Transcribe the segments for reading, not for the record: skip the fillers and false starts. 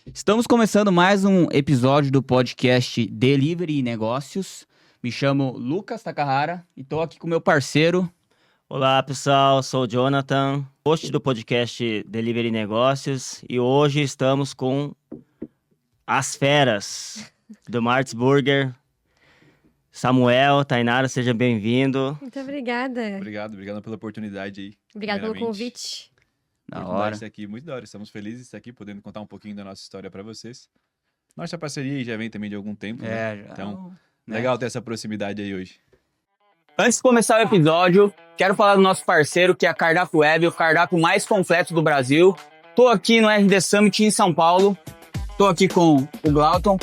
Estamos começando mais um episódio do podcast Delivery e Negócios. Me chamo Lucas Takahara e estou aqui com meu parceiro. Olá, pessoal. Sou o Jonathan, host do podcast Delivery e Negócios. E hoje estamos com as feras do Martins Burger. Samuel, Tainara, seja bem-vindo. Muito obrigada. Obrigado pela oportunidade aí. Obrigada pelo convite. Da hora. Estar aqui, muito da hora. Estamos felizes de estar aqui, podendo contar um pouquinho da nossa história para vocês. Nossa parceria já vem também de algum tempo, né? Já, Então, né? legal ter essa proximidade aí hoje. Antes de começar o episódio, quero falar do nosso parceiro, que é a Cardápio Web, o cardápio mais completo do Brasil. Tô aqui no RD Summit em São Paulo. Tô aqui com o Glauton,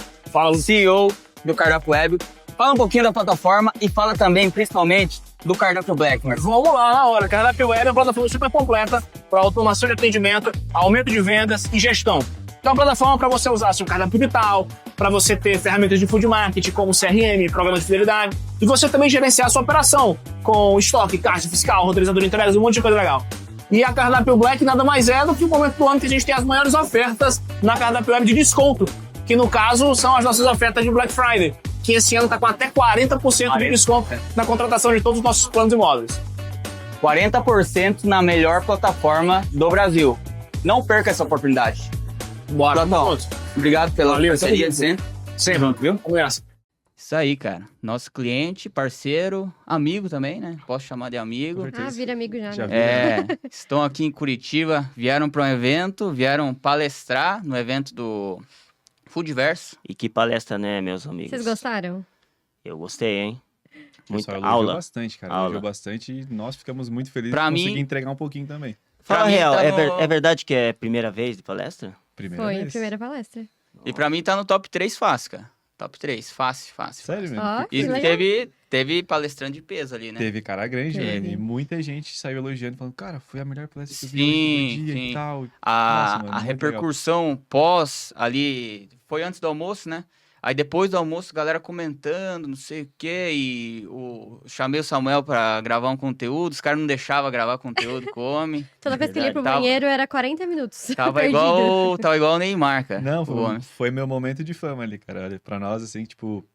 CEO do Cardápio Web. Fala um pouquinho da plataforma e fala também, principalmente, do Cardápio Blackmer. Vamos lá, na hora. Cardápio Web é uma plataforma super completa para automação de atendimento, aumento de vendas e gestão. Então, é uma plataforma para você usar seu cardápio digital, para você ter ferramentas de food marketing como CRM, programa de fidelidade, e você também gerenciar a sua operação com estoque, caixa fiscal, roteirizador de entregas, um monte de coisa legal. E a Cardápio Black nada mais é do que o momento do ano que a gente tem as maiores ofertas na Cardápio Web de desconto, que no caso são as nossas ofertas de Black Friday, que esse ano está com até 40% de desconto na contratação de todos os nossos planos imóveis. 40% na melhor plataforma do Brasil. Não perca essa oportunidade. Bora, Glauton, obrigado pela parceria sempre. Sempre, viu? Vamos nessa. Isso aí, cara. Nosso cliente, parceiro, amigo também, né? Posso chamar de amigo. Vira amigo já, Já né? Estão aqui em Curitiba, vieram para um evento, vieram palestrar no evento do Foodverso. E que palestra, né, meus amigos? Vocês gostaram? Eu gostei, hein? Muita Pessoal, elogiou aula. bastante, cara. Aula. Elogiou bastante e nós ficamos muito felizes Pra de mim- conseguir entregar um pouquinho também. Fala Pra mim real, tá é no- verdade que é a primeira vez de palestra? Primeira Foi vez. a primeira palestra. E pra mim tá no top 3 fácil, cara. Top 3, fácil. Sério mesmo? Ó, que E legal. teve palestrante de peso ali, né? Teve cara grande, Teve. velho. E muita gente saiu elogiando, falando, cara, foi a melhor palestra que eu vi Sim, hoje no dia sim. e tal. Nossa, A mano, muito repercussão pós ali, foi antes do almoço, né? Aí depois do almoço, galera comentando, não sei o quê, e chamei o Samuel pra gravar um conteúdo, os caras não deixavam gravar conteúdo com o homem. Toda vez que ele ia pro Tava- banheiro era 40 minutos. Tava perdido. igual o Neymar, cara. Não, o homem. foi meu momento de fama ali, cara. Olha, pra nós, assim, tipo...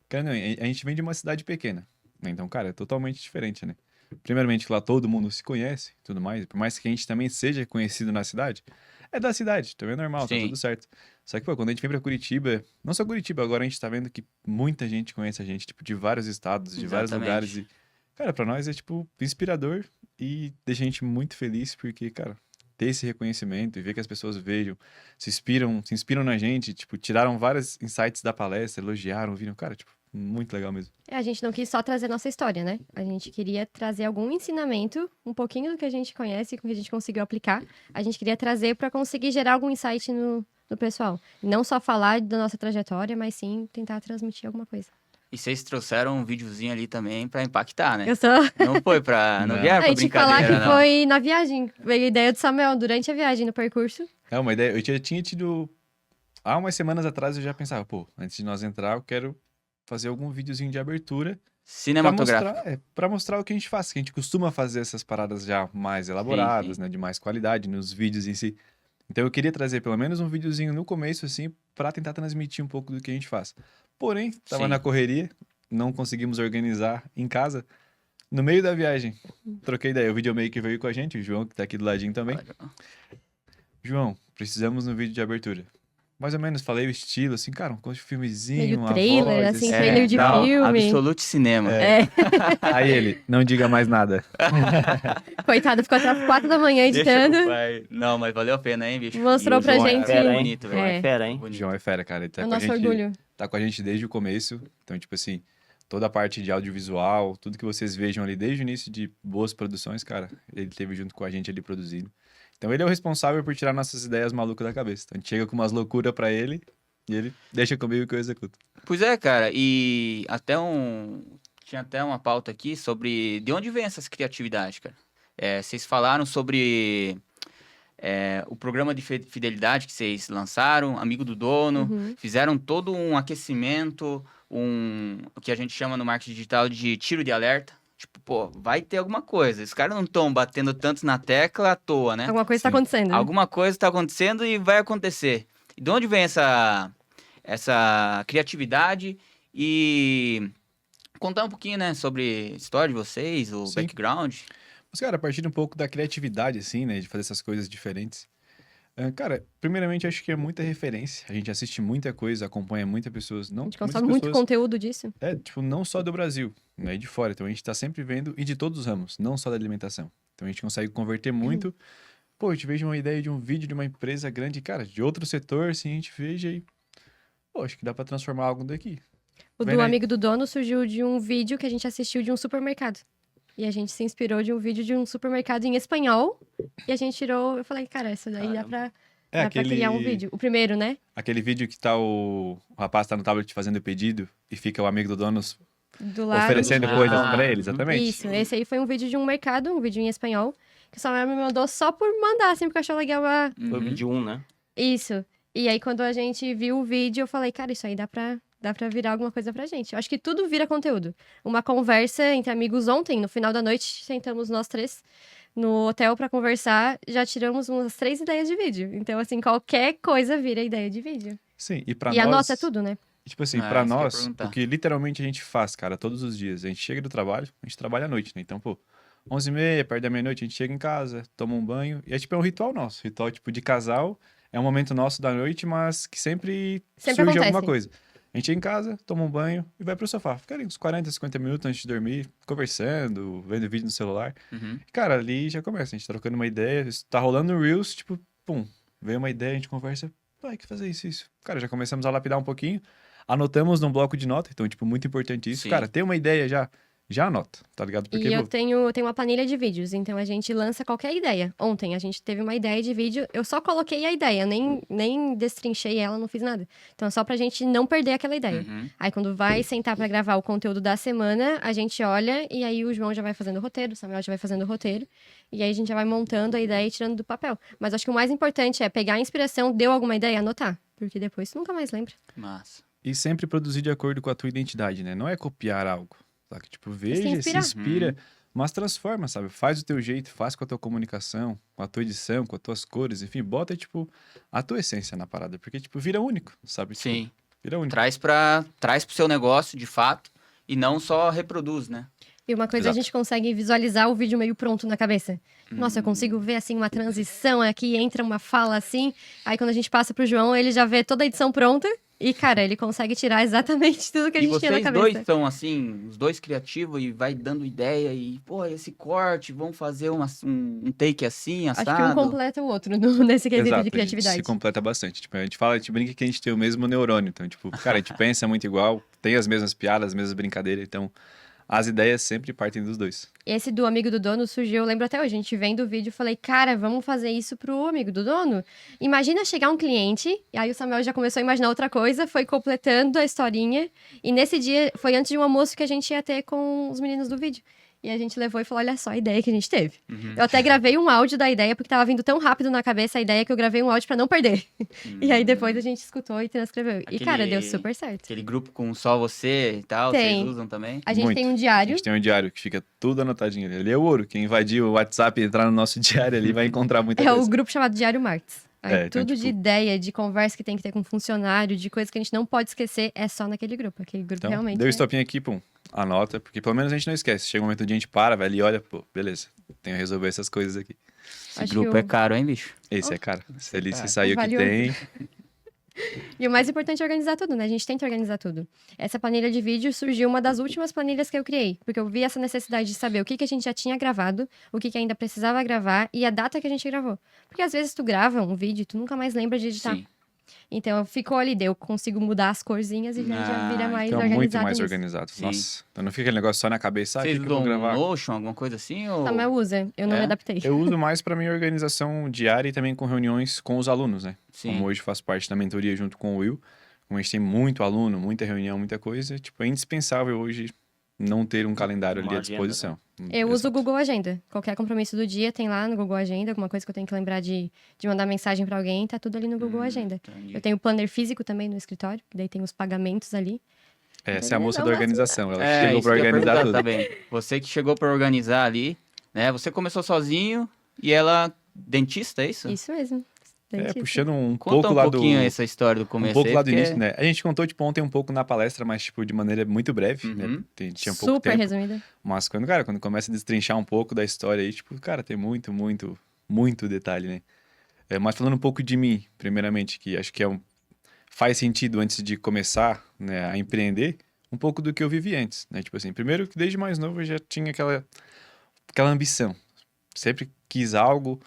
Cara, não, a gente vem de uma cidade pequena, né? Então, cara, é totalmente diferente, né? Primeiramente, lá todo mundo se conhece e tudo mais. Por mais que a gente também seja conhecido na cidade, é da cidade, também é normal, tá Sim. tudo certo. Só que, pô, quando a gente vem pra Curitiba... Não só Curitiba, agora a gente tá vendo que muita gente conhece a gente, tipo, de vários estados, de vários Exatamente. lugares. E, cara, pra nós é, tipo, inspirador e deixa a gente muito feliz, porque, cara... Ter esse reconhecimento e ver que as pessoas vejam, se inspiram na gente, tipo, tiraram vários insights da palestra, elogiaram, viram, cara, tipo, muito legal mesmo. A gente não quis só trazer nossa história, né? A gente queria trazer algum ensinamento, um pouquinho do que a gente conhece, que a gente conseguiu aplicar. A gente queria trazer para conseguir gerar algum insight no pessoal. Não só falar da nossa trajetória, mas sim tentar transmitir alguma coisa. E vocês trouxeram um videozinho ali também pra impactar, né? Eu só... Não foi pra... Não Não. vieram A pra gente falar brincadeira, que não. foi na viagem. Veio a ideia do Samuel durante a viagem, no percurso. É uma ideia, eu já tinha tido, há umas semanas atrás eu já pensava, pô, antes de nós entrar eu quero fazer algum videozinho de abertura Cinematográfico. pra mostrar o que a gente faz, que a gente costuma fazer essas paradas já mais elaboradas, sim. né, de mais qualidade nos vídeos em si. Então eu queria trazer pelo menos um videozinho no começo, assim, pra tentar transmitir um pouco do que a gente faz. Porém, tava Sim. na correria, não conseguimos organizar em casa. No meio da viagem, troquei ideia. O videomaker veio com a gente, o João, que tá aqui do ladinho também. João, precisamos no vídeo de abertura. Mais ou menos, falei o estilo, assim, cara, um filmezinho, Meio uma trailer, voz, assim, assim. trailer de não, filme. Absolute Cinema. É. Aí ele, não diga mais nada. Coitado, ficou até 4 da manhã Deixa editando. com o pai. Não, mas valeu a pena, hein, bicho? Mostrou E o pra João gente. É Fera, hein? bonito, velho. É. É fera, hein? O Bonito. João é fera, cara. Ele tá É o com a nosso gente, orgulho. tá com a gente desde o começo. Então, tipo assim, toda a parte de audiovisual, tudo que vocês vejam ali desde o início de boas produções, cara, ele teve junto com a gente ali produzindo. Então ele é o responsável por tirar nossas ideias malucas da cabeça. Então a gente chega com umas loucuras pra ele e ele deixa comigo que eu executo. Pois é, cara, e tinha até uma pauta aqui sobre de onde vem essas criatividades, cara. Vocês falaram sobre o programa de fidelidade que vocês lançaram, Amigo do Dono, Uhum. fizeram todo um aquecimento, o que a gente chama no marketing digital de tiro de alerta. Tipo, pô, vai ter alguma coisa. Os caras não estão batendo tanto na tecla à toa, né? Alguma coisa tá Sim. acontecendo. né? Alguma coisa está acontecendo e vai acontecer. De onde vem essa criatividade e contar um pouquinho, né, sobre a história de vocês, o Sim. background. Mas, cara, a partir um pouco da criatividade, assim, né? De fazer essas coisas diferentes. Cara, primeiramente, acho que é muita referência. A gente assiste muita coisa, acompanha muitas pessoas. A Não, gente muitas consome muito pessoas, conteúdo disso. tipo, não só do Brasil, né? E de fora. Então, a gente tá sempre vendo, e de todos os ramos, não só da alimentação. Então, a gente consegue converter muito. Pô, a gente veja uma ideia de um vídeo de uma empresa grande, cara, de outro setor, assim, a gente veja e... Pô, acho que dá pra transformar algo daqui. O Vem do aí. amigo do dono surgiu de um vídeo que a gente assistiu de um supermercado. E a gente se inspirou de um vídeo de um supermercado em espanhol. E a gente tirou... Eu falei, cara, isso daí dá pra criar um vídeo. O primeiro, né? Aquele vídeo que tá o rapaz tá no tablet fazendo o pedido e fica o amigo do dono Do lado. oferecendo Ah, coisas pra ele, exatamente. Isso, esse aí foi um vídeo de um mercado, um vídeo em espanhol. Que o Samuel me mandou só por mandar, assim, porque achou legal Foi o vídeo 1, né? Isso. E aí, quando a gente viu o vídeo, eu falei, cara, isso aí dá pra virar alguma coisa pra gente. Eu acho que tudo vira conteúdo. Uma conversa entre amigos ontem, no final da noite, sentamos nós três no hotel pra conversar, já tiramos umas 3 ideias de vídeo. Então, assim, qualquer coisa vira ideia de vídeo. Sim, e pra E nós... anota tudo, né? Tipo assim, Ah, pra isso que eu ia nós, perguntar. o que literalmente a gente faz, cara, todos os dias. A gente chega do trabalho, a gente trabalha à noite, né? Então, pô, 11h30, perto da meia-noite, a gente chega em casa, toma um banho. E é tipo, é um ritual nosso. Ritual, tipo, de casal. É um momento nosso da noite, mas que sempre Sempre surge acontece. alguma coisa. A gente chega em casa, toma um banho e vai pro sofá. Fica ali uns 40, 50 minutos antes de dormir, conversando, vendo vídeo no celular. Uhum. Cara, ali já começa. A gente tá trocando uma ideia, tá rolando no Reels, tipo, pum, veio uma ideia, a gente conversa. Vai, que fazer isso. Cara, já começamos a lapidar um pouquinho. Anotamos num bloco de nota, então, tipo, muito importante isso. Sim. Cara, tem uma ideia já anota, tá ligado? Porque, E eu pô, tenho uma planilha de vídeos, então a gente lança qualquer ideia. Ontem a gente teve uma ideia de vídeo, eu só coloquei a ideia, nem destrinchei ela, não fiz nada. Então é só pra gente não perder aquela ideia. Uhum. Aí quando vai sentar pra gravar o conteúdo da semana, a gente olha e aí o João já vai fazendo o roteiro, o Samuel já vai fazendo o roteiro. E aí a gente já vai montando a ideia e tirando do papel. Mas acho que o mais importante é pegar a inspiração, deu alguma ideia, anotar. Porque depois tu nunca mais lembra. Massa. e sempre produzir de acordo com a tua identidade, né? Não é copiar algo, sabe? Tipo, veja, se inspirar. inspira, mas transforma, sabe? Faz do teu jeito, faz com a tua comunicação, com a tua edição, com as tuas cores, enfim, bota, tipo, a tua essência na parada, porque, tipo, vira único, sabe? Tipo, Sim. vira único. Traz pro seu negócio, de fato, e não só reproduz, né? E uma coisa, Exato. a gente consegue visualizar o vídeo meio pronto na cabeça. Nossa, eu consigo ver, assim, uma transição aqui, entra uma fala assim. Aí, quando a gente passa pro João, ele já vê toda a edição pronta. E, cara, ele consegue tirar exatamente tudo que a E gente tinha na vocês cabeça. dois são, assim, os dois criativos e vai dando ideia e, pô, esse corte, vamos fazer um take assim, Acho assado. que um completa o outro nesse quesito Exato, de a gente criatividade. se completa bastante. Tipo, a gente fala, a gente brinca que a gente tem o mesmo neurônio. Então, tipo, cara, a gente pensa muito igual, tem as mesmas piadas, as mesmas brincadeiras. Então, as ideias sempre partem dos dois. Esse do amigo do dono surgiu, eu lembro até hoje, a gente vendo o vídeo e falei, cara, vamos fazer isso pro amigo do dono? Imagina chegar um cliente, e aí o Samuel já começou a imaginar outra coisa, foi completando a historinha, e nesse dia, foi antes de um almoço que a gente ia ter com os meninos do vídeo. E a gente levou e falou, olha só a ideia que a gente teve. Uhum. Eu até gravei um áudio da ideia, porque tava vindo tão rápido na cabeça a ideia que eu gravei um áudio pra não perder. E aí depois a gente escutou e transcreveu. E, cara, deu super certo. Aquele grupo com só você e tal, Tem. vocês usam também? A gente Muito. tem um A diário. gente tem um diário que fica tudo anotadinho ali. Ali é o ouro. Quem invadir o WhatsApp e entrar no nosso diário ali vai encontrar muita É o coisa. grupo chamado Diário Martins. Aí É, então, tudo de tipo- ideia, de conversa que tem que ter com funcionário, de coisa que a gente não pode esquecer, é só naquele grupo. Aquele grupo Então, realmente deu é... estopinho aqui, pum, anota, porque pelo menos a gente não esquece. Chega um momento onde a gente para, vai ali e olha, pô, beleza, tenho que resolver essas coisas aqui. Esse Acho grupo que é caro, hein, bicho? Esse é cara. Se ali cara, se saiu o que valioso. tem, E o mais importante é organizar tudo, né? A gente tenta organizar tudo. Essa planilha de vídeo surgiu uma das últimas planilhas que eu criei, porque eu vi essa necessidade de saber o que a gente já tinha gravado, o que ainda precisava gravar e a data que a gente gravou. Porque às vezes tu grava um vídeo e tu nunca mais lembra de editar. Sim. Então ficou ali, daí eu consigo mudar as corzinhas e daí já vira mais então organizado. muito mais nisso. organizado. Sim. Nossa, então não fica aquele negócio só na cabeça, Vocês o que eu vou usam gravar? Notion, alguma coisa assim? Ou... Samuel usa, eu não É? me adaptei. Eu uso mais para minha organização diária e também com reuniões com os alunos, né? Sim. Como hoje faço parte da mentoria junto com o Will, como a gente tem muito aluno, muita reunião, muita coisa, tipo, é indispensável hoje não ter um calendário ali Uma à agenda, disposição. Eu uso o Exato. Google Agenda. Qualquer compromisso do dia tem lá no Google Agenda, alguma coisa que eu tenho que lembrar de mandar mensagem pra alguém, tá tudo ali no Google Agenda. Entendi. Eu tenho o planner físico também no escritório, que daí tem os pagamentos ali. Essa é a moça Não, da mas- organização, ela É, chegou isso para que eu ia organizar perguntar tudo. também. Você que chegou pra organizar ali, né? Você começou sozinho e ela dentista, é isso? Isso mesmo. puxando um Conta pouco um lá do... pouquinho essa história do começo Um pouco aí, lá do porque- início, né? A gente contou, tipo, ontem um pouco na palestra, mas, tipo, de maneira muito breve, né? Uhum. Tinha pouco Super tempo. resumida. Mas quando começa a destrinchar um pouco da história aí, tipo, cara, tem muito, muito, muito detalhe, né? Mas falando um pouco de mim, primeiramente, que acho que faz sentido antes de começar, né, a empreender, um pouco do que eu vivi antes, né? Tipo assim, primeiro que desde mais novo eu já tinha aquela ambição. Sempre quis algo,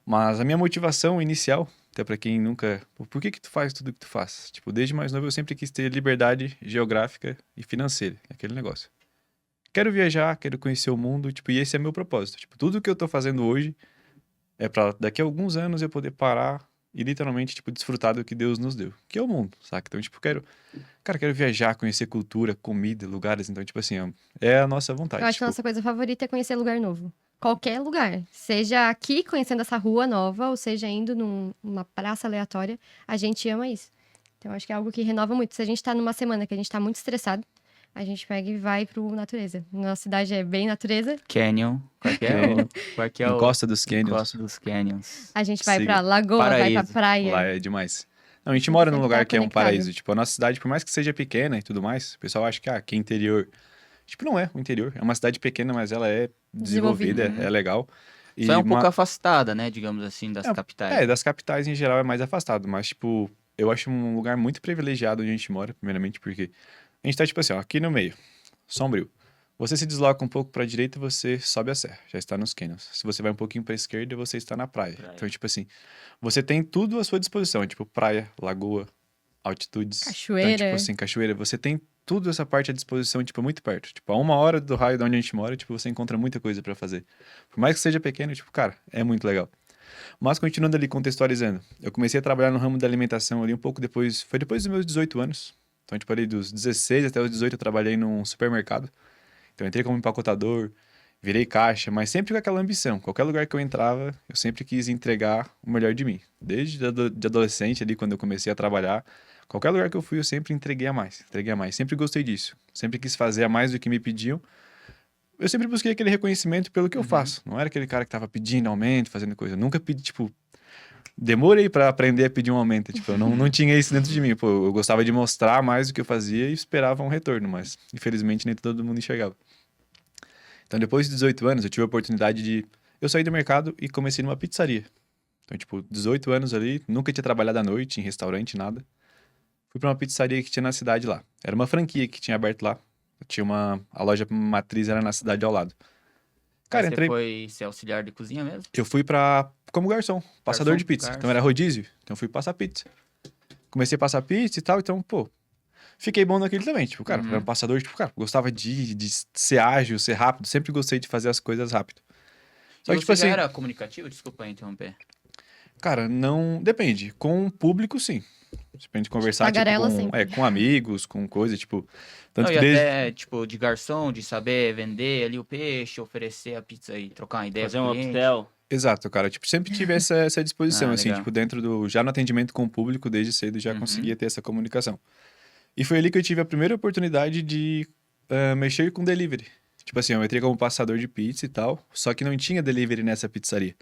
mas a minha motivação inicial, até pra quem nunca... Por que tu faz tudo que tu faz? Tipo, desde mais novo eu sempre quis ter liberdade geográfica e financeira, aquele negócio. Quero viajar, quero conhecer o mundo, tipo, e esse é meu propósito. Tipo, tudo que eu tô fazendo hoje é pra daqui a alguns anos eu poder parar e literalmente, tipo, desfrutar do que Deus nos deu, que é o mundo, saca? Então, tipo, quero viajar, conhecer cultura, comida, lugares, então, tipo assim, é a nossa vontade. Eu acho que a tipo, nossa coisa favorita é conhecer lugar novo. Qualquer lugar. Seja aqui conhecendo essa rua nova, ou seja indo numa praça aleatória, a gente ama isso. Então, acho que é algo que renova muito. Se a gente tá numa semana que a gente tá muito estressado, a gente pega e vai pro natureza. Nossa cidade é bem natureza. Canyon. Qual que é Canyon. Qual que é o... Encosta dos Canyons. Encosta dos Canyons. A gente vai Siga. pra lagoa, vai pra Paraíso. praia. Lá é demais. Não, a gente mora num Sempre lugar tá que é um conectado. paraíso. Tipo, a nossa cidade, por mais que seja pequena e tudo mais, o pessoal acha que é interior. Tipo, não é o interior. É uma cidade pequena, mas ela é desenvolvida, Desenvolvida. é legal. E Só é um pouco afastada, né? Digamos assim, das capitais. das capitais em geral é mais afastado, mas, tipo, eu acho um lugar muito privilegiado onde a gente mora, primeiramente, porque a gente tá, tipo assim, ó, aqui no meio, sombrio. Você se desloca um pouco pra direita, você sobe a serra, já está nos canyons. Se você vai um pouquinho pra esquerda, você está na praia. Então, tipo assim, você tem tudo à sua disposição, tipo praia, lagoa, altitudes. Cachoeira. Então, tipo assim, cachoeira, você tem tudo essa parte à disposição, tipo, muito perto. Tipo, a 1 hora do raio de onde a gente mora, tipo, você encontra muita coisa pra fazer. Por mais que seja pequeno, tipo, cara, é muito legal. Mas continuando ali, contextualizando, eu comecei a trabalhar no ramo da alimentação ali um pouco depois, foi depois dos meus 18 anos. Então, tipo, ali dos 16 até os 18 eu trabalhei num supermercado. Então, eu entrei como empacotador, virei caixa, mas sempre com aquela ambição. Qualquer lugar que eu entrava, eu sempre quis entregar o melhor de mim. Desde de adolescente ali, quando eu comecei a trabalhar, qualquer lugar que eu fui, eu sempre entreguei a mais. Sempre gostei disso. Sempre quis fazer a mais do que me pediam. Eu sempre busquei aquele reconhecimento pelo que eu faço. Não era aquele cara que tava pedindo aumento, fazendo coisa. Eu nunca pedi, tipo... Demorei pra aprender a pedir um aumento. Tipo, eu não tinha isso dentro de mim. Pô, eu gostava de mostrar mais do que eu fazia e esperava um retorno, mas infelizmente nem todo mundo enxergava. Então, depois de 18 anos, eu tive a oportunidade de... Eu saí do mercado e comecei numa pizzaria. Então, tipo, 18 anos ali, nunca tinha trabalhado à noite, em restaurante, nada. Fui pra uma pizzaria que tinha na cidade lá. Era uma franquia que tinha aberto lá. Tinha a loja matriz era na cidade ao lado. Cara, Você entrei... foi ser auxiliar de cozinha mesmo? Eu fui como garçom, passador de pizza. Então era rodízio, então eu fui passar pizza. Comecei a passar pizza e tal, então, pô, fiquei bom naquele também. Tipo, cara, era um passador, tipo, cara, gostava de ser ágil, ser rápido, sempre gostei de fazer as coisas rápido. Só E que, você tipo já assim, era comunicativo? Desculpa interromper. cara, não. Depende. Com o público, sim. Depende de conversar, tipo, Tagarela sempre. com amigos, com coisa, tipo. Tanto Não, que e desde. até, tipo, de garçom, de saber vender ali o peixe, oferecer a pizza e trocar uma ideia Fazer com um o cliente. upsell. Exato, cara. Tipo, sempre tive essa disposição, Ah, assim, legal. tipo, dentro do. Já no atendimento com o público, desde cedo, já Uhum. conseguia ter essa comunicação. E foi ali que eu tive a primeira oportunidade de mexer com delivery. Tipo assim, eu entrei como passador de pizza e tal, só que não tinha delivery nessa pizzaria.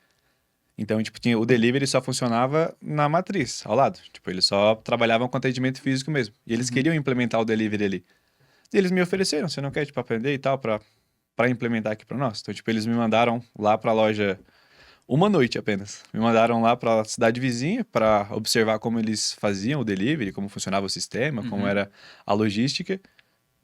Então, tipo, o delivery só funcionava na matriz, ao lado. Tipo, eles só trabalhavam com atendimento físico mesmo. E eles queriam implementar o delivery ali. E eles me ofereceram, você não quer, tipo, aprender e tal, pra implementar aqui pra nós? Então, tipo, eles me mandaram lá pra loja uma noite apenas. Me mandaram lá pra cidade vizinha pra observar como eles faziam o delivery, como funcionava o sistema, como era a logística.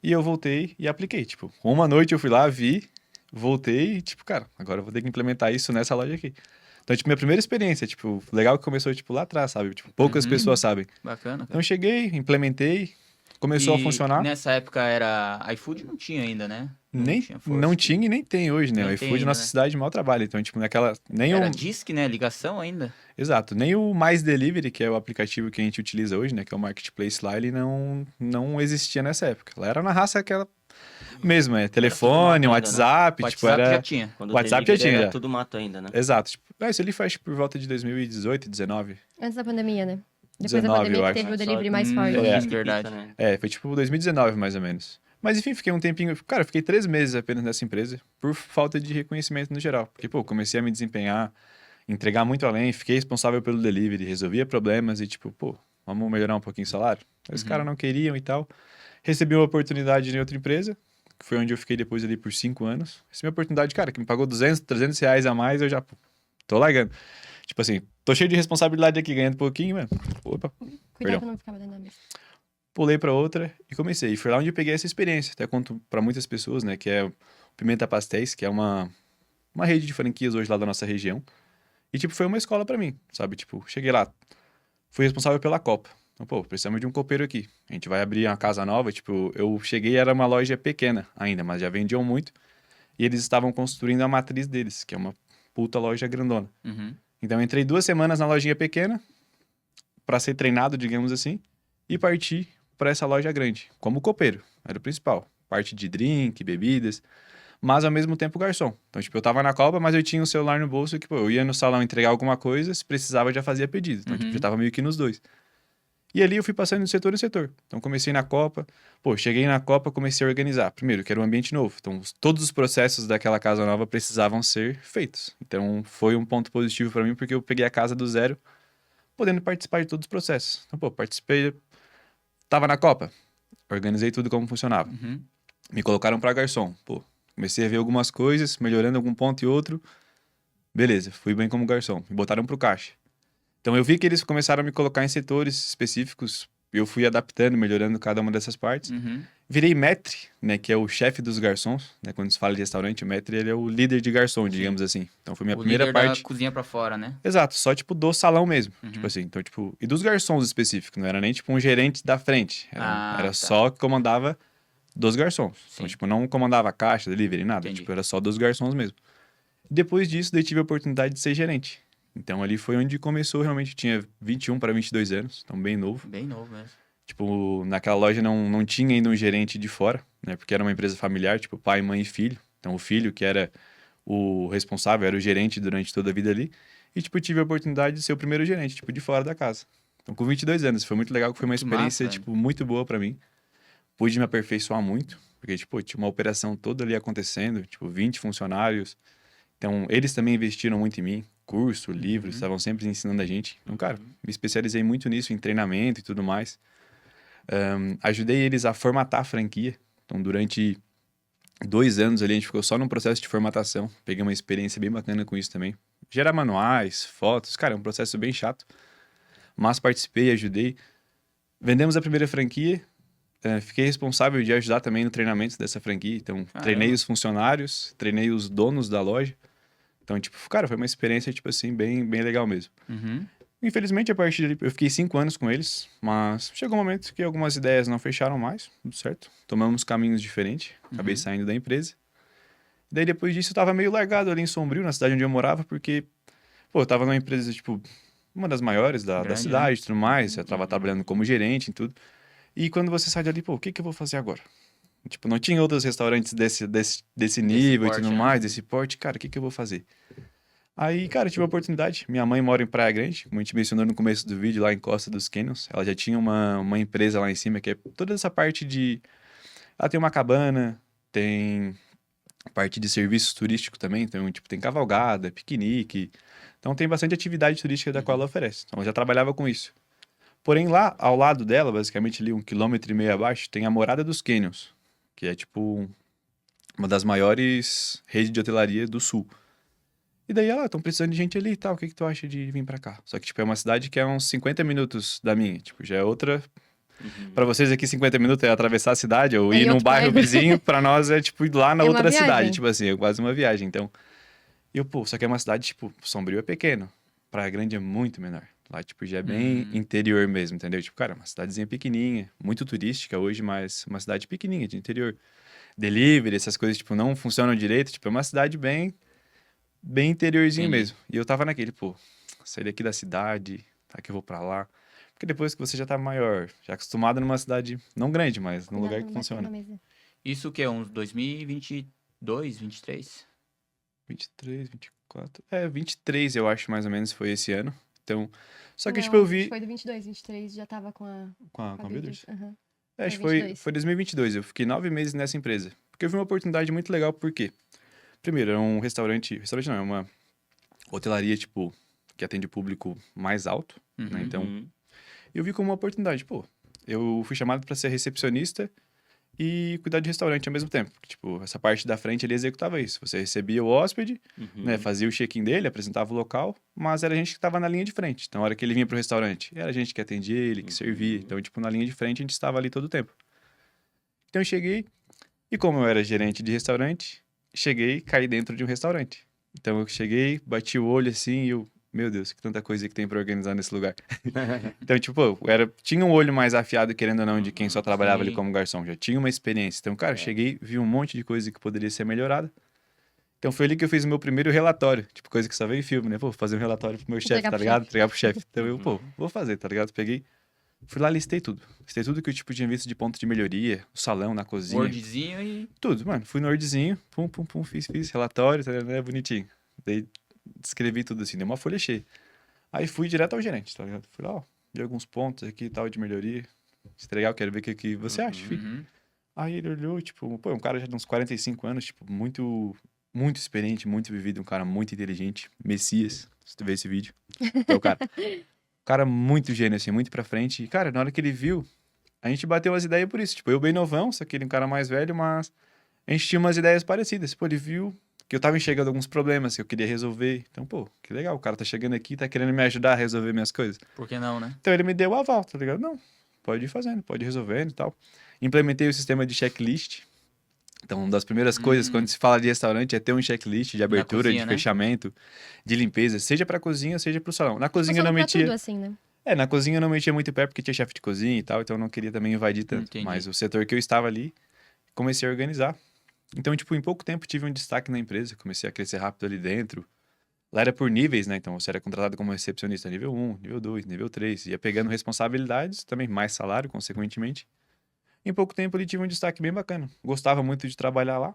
E eu voltei e apliquei. Tipo, uma noite eu fui lá, vi, voltei e, tipo, cara, agora eu vou ter que implementar isso nessa loja aqui. Então, tipo, minha primeira experiência, tipo, legal que começou, tipo, lá atrás, sabe? Tipo, poucas pessoas sabem. Bacana, cara. Então, eu cheguei, implementei, começou a funcionar. Nessa época era... iFood não tinha ainda, né? Nem, tinha força. não tinha e nem tem hoje, né? Nem O tem iFood, ainda, nossa né? cidade, mal trabalha. Então, tipo, nem Era o... Disque, né? Ligação ainda. Exato. Nem o Mais Delivery, que é o aplicativo que a gente utiliza hoje, né? Que é o Marketplace lá, ele não existia nessa época. Lá era na raça aquela mesmo, telefone, mato ainda, né? WhatsApp, O tipo, WhatsApp era... já tinha. Quando O WhatsApp delivery já tinha, era já. tudo mato ainda, né? Exato. Tipo, isso ali faz por volta de 2018, 19. Antes da pandemia, né? Depois 19, da pandemia eu que acho. teve o delivery Só- mais forte. É. Disque verdade. pizza, né? Foi tipo 2019, mais ou menos. Mas enfim, fiquei um tempinho... Cara, eu fiquei 3 meses apenas nessa empresa, por falta de reconhecimento no geral. Porque, pô, comecei a me desempenhar entregar muito além, fiquei responsável pelo delivery, resolvia problemas e tipo, pô, vamos melhorar um pouquinho o salário? Aí os caras não queriam e tal. Recebi uma oportunidade em outra empresa, que foi onde eu fiquei depois ali por 5 anos. Recebi uma oportunidade, cara, que me pagou 200, 300 reais a mais, eu já, pô, tô largando. Tipo assim, tô cheio de responsabilidade aqui, ganhando pouquinho, mano. Opa, Cuidado Perdão. pra não ficar batendo na mesa. pulei pra outra e comecei. E foi lá onde eu peguei essa experiência. Até conto pra muitas pessoas, né, que é o Pimenta Pastéis, que é uma rede de franquias hoje lá da nossa região. E, tipo, foi uma escola pra mim, sabe? Tipo, cheguei lá, fui responsável pela Copa. Então, pô, precisamos de um copeiro aqui. A gente vai abrir uma casa nova. Tipo, eu cheguei, era uma loja pequena ainda, mas já vendiam muito. E eles estavam construindo a matriz deles, que é uma puta loja grandona. Uhum. Então, eu entrei 2 semanas na lojinha pequena, pra ser treinado, digamos assim, e parti pra essa loja grande, como copeiro. Era o principal. Parte de drink, bebidas, mas ao mesmo tempo garçom. Então, tipo, eu tava na Copa, mas eu tinha o celular no bolso que, pô, eu ia no salão entregar alguma coisa, se precisava já fazia pedido. Então, tipo, já tava meio que nos dois. E ali eu fui passando de setor em setor. Então, comecei na Copa. Pô, cheguei na Copa, comecei a organizar. Primeiro, que era um ambiente novo. Então, todos os processos daquela casa nova precisavam ser feitos. Então, foi um ponto positivo pra mim, porque eu peguei a casa do zero, podendo participar de todos os processos. Então, pô, participei, tava na Copa, organizei tudo como funcionava. Uhum. Me colocaram pra garçom. Pô, comecei a ver algumas coisas, melhorando algum ponto e outro. Beleza, fui bem como garçom. Me botaram pro caixa. Então eu vi que eles começaram a me colocar em setores específicos. Eu fui adaptando, melhorando cada uma dessas partes. Uhum. Virei maître, né, que é o chefe dos garçons, né? Quando se fala de restaurante, o maître, ele é o líder de garçom, digamos assim. Então foi minha O primeira líder parte. da cozinha pra fora, né? Exato, só tipo do salão mesmo. Uhum. Tipo assim, então tipo, e dos garçons específicos, não era nem tipo um gerente da frente, era Tá. só que comandava dos garçons. Então Sim. tipo, não comandava caixa, delivery, nada, Entendi. tipo, era só dos garçons mesmo. Depois disso, daí tive a oportunidade de ser gerente. Então ali foi onde começou realmente, eu tinha 21 para 22 anos, então bem novo. Bem novo mesmo. Tipo, naquela loja não tinha ainda um gerente de fora, né? Porque era uma empresa familiar, tipo, pai, mãe e filho. Então, o filho, que era o responsável, era o gerente durante toda a vida ali. E, tipo, tive a oportunidade de ser o primeiro gerente, tipo, de fora da casa. Então, com 22 anos, foi muito legal, foi uma Que experiência, massa, tipo, muito boa pra mim. Pude me aperfeiçoar muito, porque, tipo, tinha uma operação toda ali acontecendo, tipo, 20 funcionários. Então, eles também investiram muito em mim. Curso, livros, estavam sempre ensinando a gente. Então, cara, me especializei muito nisso, em treinamento e tudo mais. Ajudei eles a formatar a franquia. Então, durante 2 anos ali, a gente ficou só num processo de formatação. Peguei uma experiência bem bacana com isso também. Gerar manuais, fotos. Cara, é um processo bem chato. Mas participei, ajudei. Vendemos a primeira franquia. Fiquei responsável de ajudar também no treinamento dessa franquia. Então, treinei os funcionários, treinei os donos da loja. Então, tipo, cara, foi uma experiência, tipo assim, bem, bem legal mesmo. Uhum. Infelizmente, a partir dali, eu fiquei 5 anos com eles, mas chegou um momento que algumas ideias não fecharam mais, tudo certo. Tomamos caminhos diferentes, acabei saindo da empresa. Daí, depois disso, eu tava meio largado ali em Sombrio, na cidade onde eu morava, porque, pô, eu tava numa empresa, tipo, uma das maiores da Grande, cidade e tudo mais, eu tava trabalhando como gerente e tudo. E quando você sai dali, pô, o que que eu vou fazer agora? Tipo, não tinha outros restaurantes desse nível porte, e tudo né? mais, desse porte, cara, o que que eu vou fazer? Aí, cara, tive a oportunidade. Minha mãe mora em Praia Grande, como a gente mencionou no começo do vídeo, lá em Costa dos Canyons. Ela já tinha uma empresa lá em cima, que é toda essa parte de... Ela tem uma cabana, tem parte de serviços turísticos também. Então, tipo, tem cavalgada, piquenique. Então, tem bastante atividade turística da qual ela oferece. Então, ela já trabalhava com isso. Porém, lá, ao lado dela, basicamente ali 1,5 km abaixo, tem a Morada dos Canyons, que é, tipo, uma das maiores redes de hotelaria do sul. E daí, estão precisando de gente ali e tal, o que que tu acha de vir pra cá? Só que, tipo, é uma cidade que é uns 50 minutos da minha, tipo, já é outra... Pra vocês aqui, 50 minutos é atravessar a cidade ou É ir em num outro bairro bairro. vizinho, pra nós é, tipo, ir lá na É uma outra cidade, viagem. tipo assim, é quase uma viagem, então... E eu, pô, só que é uma cidade, tipo, Sombrio é pequeno, Praia Grande é muito menor. Lá, tipo, já é bem interior mesmo, entendeu? Tipo, cara, uma cidadezinha pequenininha, muito turística hoje, mas uma cidade pequenininha, de interior. Delivery, essas coisas, tipo, não funcionam direito, tipo, é uma cidade bem interiorzinho Entendi. mesmo. E eu tava naquele, pô, sair daqui da cidade, tá que eu vou pra lá. Porque depois que você já tá maior, já acostumado numa cidade, não grande, mas num lugar que funciona. Isso que é uns 2022, 23? 23, 24... 23 eu acho, mais ou menos, foi esse ano. Então, só que, tipo, eu vi... Foi do 22, 23 já tava com a Com a Builders? Aham. Acho que Foi 22. foi 2022. Eu fiquei 9 meses nessa empresa. Porque eu vi uma oportunidade muito legal, por quê? Primeiro, é um restaurante... Restaurante não, é hotelaria, tipo, que atende público mais alto, né? Então, Uhum. eu vi como uma oportunidade, pô. Eu fui chamado para ser recepcionista e cuidar de restaurante ao mesmo tempo. Tipo, essa parte da frente ele executava isso. Você recebia o hóspede, Uhum. né, fazia o check-in dele, apresentava o local, mas era a gente que estava na linha de frente. Então, a hora que ele vinha pro restaurante, era a gente que atendia ele, que servia. Então, tipo, na linha de frente a gente estava ali todo o tempo. Então, eu cheguei e como eu era gerente de restaurante, cheguei e caí dentro de um restaurante. Então, eu cheguei, bati o olho assim e eu, meu Deus, que tanta coisa que tem para organizar nesse lugar. Então, tipo, tinha um olho mais afiado, querendo ou não, de quem só trabalhava ali Sim. como garçom. Já tinha uma experiência. Então, cara, cheguei, vi um monte de coisa que poderia ser melhorada. Então, foi ali que eu fiz o meu primeiro relatório. Tipo, coisa que só vem em filme, né? Pô, fazer um relatório pro meu chefe, Entregar tá pro ligado? chefe. Entregar pro chefe. Então, eu, pô, vou fazer, tá ligado? Peguei, fui lá, listei tudo. Listei tudo que eu, tipo, tinha visto de ponto de melhoria. O salão, na cozinha. Wordzinho e... Tudo, mano. Fui no Wordzinho, pum, pum, pum, fiz relatório, tá ligado? Né? Bonitinho. Daí, descrevi tudo assim, dei uma folha cheia. Aí fui direto ao gerente, tá ligado? Fui lá, ó, vi alguns pontos aqui e tal de melhoria. Se legal, quero ver o que você acha, filho. Uhum. Aí ele olhou, tipo, pô, é um cara já de uns 45 anos, tipo, muito experiente, muito vivido, um cara muito inteligente, Messias, se tu ver esse vídeo. É o cara. Cara muito gênio, assim, muito pra frente. E, cara, na hora que ele viu, a gente bateu umas ideias por isso. Tipo, eu bem novão, só que ele é um cara mais velho, mas a gente tinha umas ideias parecidas. Pô, ele viu que eu tava enxergando alguns problemas que eu queria resolver. Então, pô, que legal, o cara tá chegando aqui, tá querendo me ajudar a resolver minhas coisas. Por que não, né? Então ele me deu o aval, tá ligado? Não, pode ir fazendo, pode ir resolvendo e tal. Implementei o sistema de checklist. Então, uma das primeiras coisas quando se fala de restaurante é ter um checklist de abertura, cozinha, de né? fechamento, de limpeza, seja pra cozinha, seja pro salão. Na cozinha eu Funciona não pra metia. tudo, assim, né? Na cozinha eu não metia muito pé porque tinha chefe de cozinha e tal, então eu não queria também invadir tanto. Entendi. Mas o setor que eu estava ali, comecei a organizar. Então, tipo, em pouco tempo tive um destaque na empresa, comecei a crescer rápido ali dentro. Lá era por níveis, né? Então, você era contratado como recepcionista nível 1, nível 2, nível 3. Ia pegando responsabilidades, também mais salário, consequentemente. Em pouco tempo, ele tive um destaque bem bacana. Gostava muito de trabalhar lá.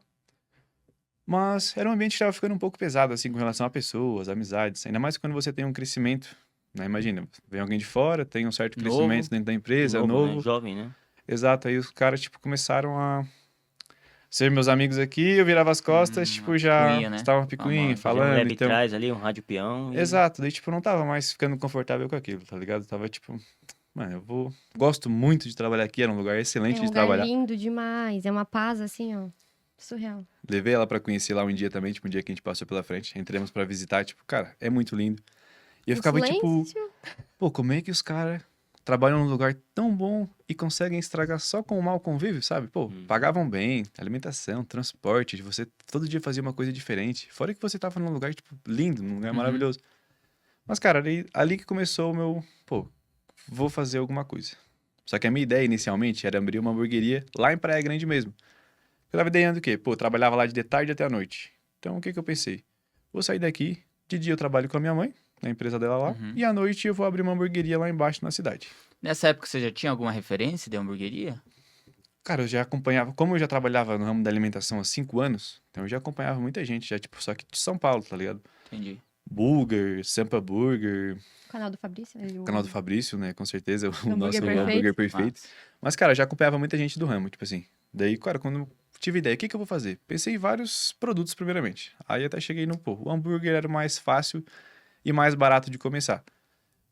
Mas era um ambiente que estava ficando um pouco pesado, assim, com relação a pessoas, amizades. Ainda mais quando você tem um crescimento, né? Imagina, vem alguém de fora, tem um certo Novo. crescimento dentro da empresa, Novo, novo. né? Jovem, né? Exato, aí os caras, tipo, começaram a ser meus amigos aqui, eu virava as costas, tipo, já picuinha, né? estavam picuinha, Famosa. Fazer um falando, leve então... trás ali, um rádio peão. Exato, daí, tipo, eu não tava mais ficando confortável com aquilo, tá ligado? Tava, tipo, mano, gosto muito de trabalhar aqui, era um lugar excelente É um de lugar trabalhar. lindo demais. É uma paz, assim, ó. Surreal. Levei ela pra conhecer lá um dia também, tipo, um dia que a gente passou pela frente, entramos pra visitar, tipo, cara, é muito lindo. E eu O ficava, tipo, silêncio. pô, como é que os caras trabalham num lugar tão bom e conseguem estragar só com o mau convívio, sabe? Pô, pagavam bem, alimentação, transporte, você todo dia fazia uma coisa diferente. Fora que você tava num lugar, tipo, lindo, num lugar maravilhoso. Mas, cara, ali que começou o meu, pô, vou fazer alguma coisa. Só que a minha ideia inicialmente era abrir uma hamburgueria lá em Praia Grande mesmo. Eu tava ideando o quê? Pô, eu trabalhava lá de tarde até a noite. Então, o que que eu pensei? Vou sair daqui, de dia eu trabalho com a minha mãe, na empresa dela lá, e à noite eu vou abrir uma hamburgueria lá embaixo na cidade. Nessa época você já tinha alguma referência de hamburgueria? Cara, eu já acompanhava, como eu já trabalhava no ramo da alimentação há 5 anos, então eu já acompanhava muita gente, já, tipo, só que de São Paulo, tá ligado? Entendi. Burger, Sampa Burger, O canal do Fabrício. o canal do Fabrício, né? Com certeza, o Hambúrguer nosso perfeito. hambúrguer perfeito. Mas, cara, já acompanhava muita gente do ramo, tipo assim. Daí, cara, quando eu tive ideia, o que que eu vou fazer? Pensei em vários produtos primeiramente. Aí até cheguei no, pô, o hambúrguer era o mais fácil e mais barato de começar.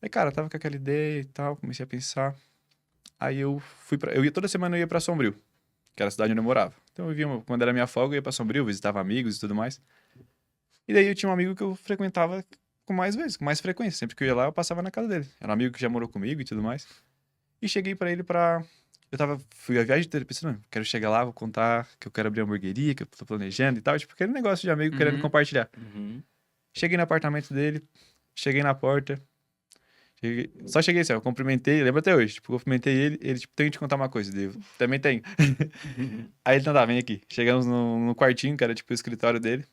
Aí, cara, tava com aquela ideia e tal, comecei a pensar. Aí eu toda semana eu ia pra Sombrio, que era a cidade onde eu morava. Então eu via, quando era minha folga, eu ia pra Sombrio, visitava amigos e tudo mais. E daí eu tinha um amigo que eu frequentava com mais vezes, com mais frequência. Sempre que eu ia lá, eu passava na casa dele. Era um amigo que já morou comigo e tudo mais. E cheguei pra ele fui a viagem dele pensando, "Mano, quero chegar lá, vou contar que eu quero abrir uma hamburgueria, que eu tô planejando e tal. Tipo, aquele negócio de amigo querendo compartilhar. Cheguei no apartamento dele, cheguei na porta. Só cheguei assim, ó, eu cumprimentei, lembro até hoje. Tipo, cumprimentei ele, tipo, tenho que te contar uma coisa, Devo. Também tenho. Aí ele, então tá, vem aqui. Chegamos no quartinho, que era tipo o escritório dele.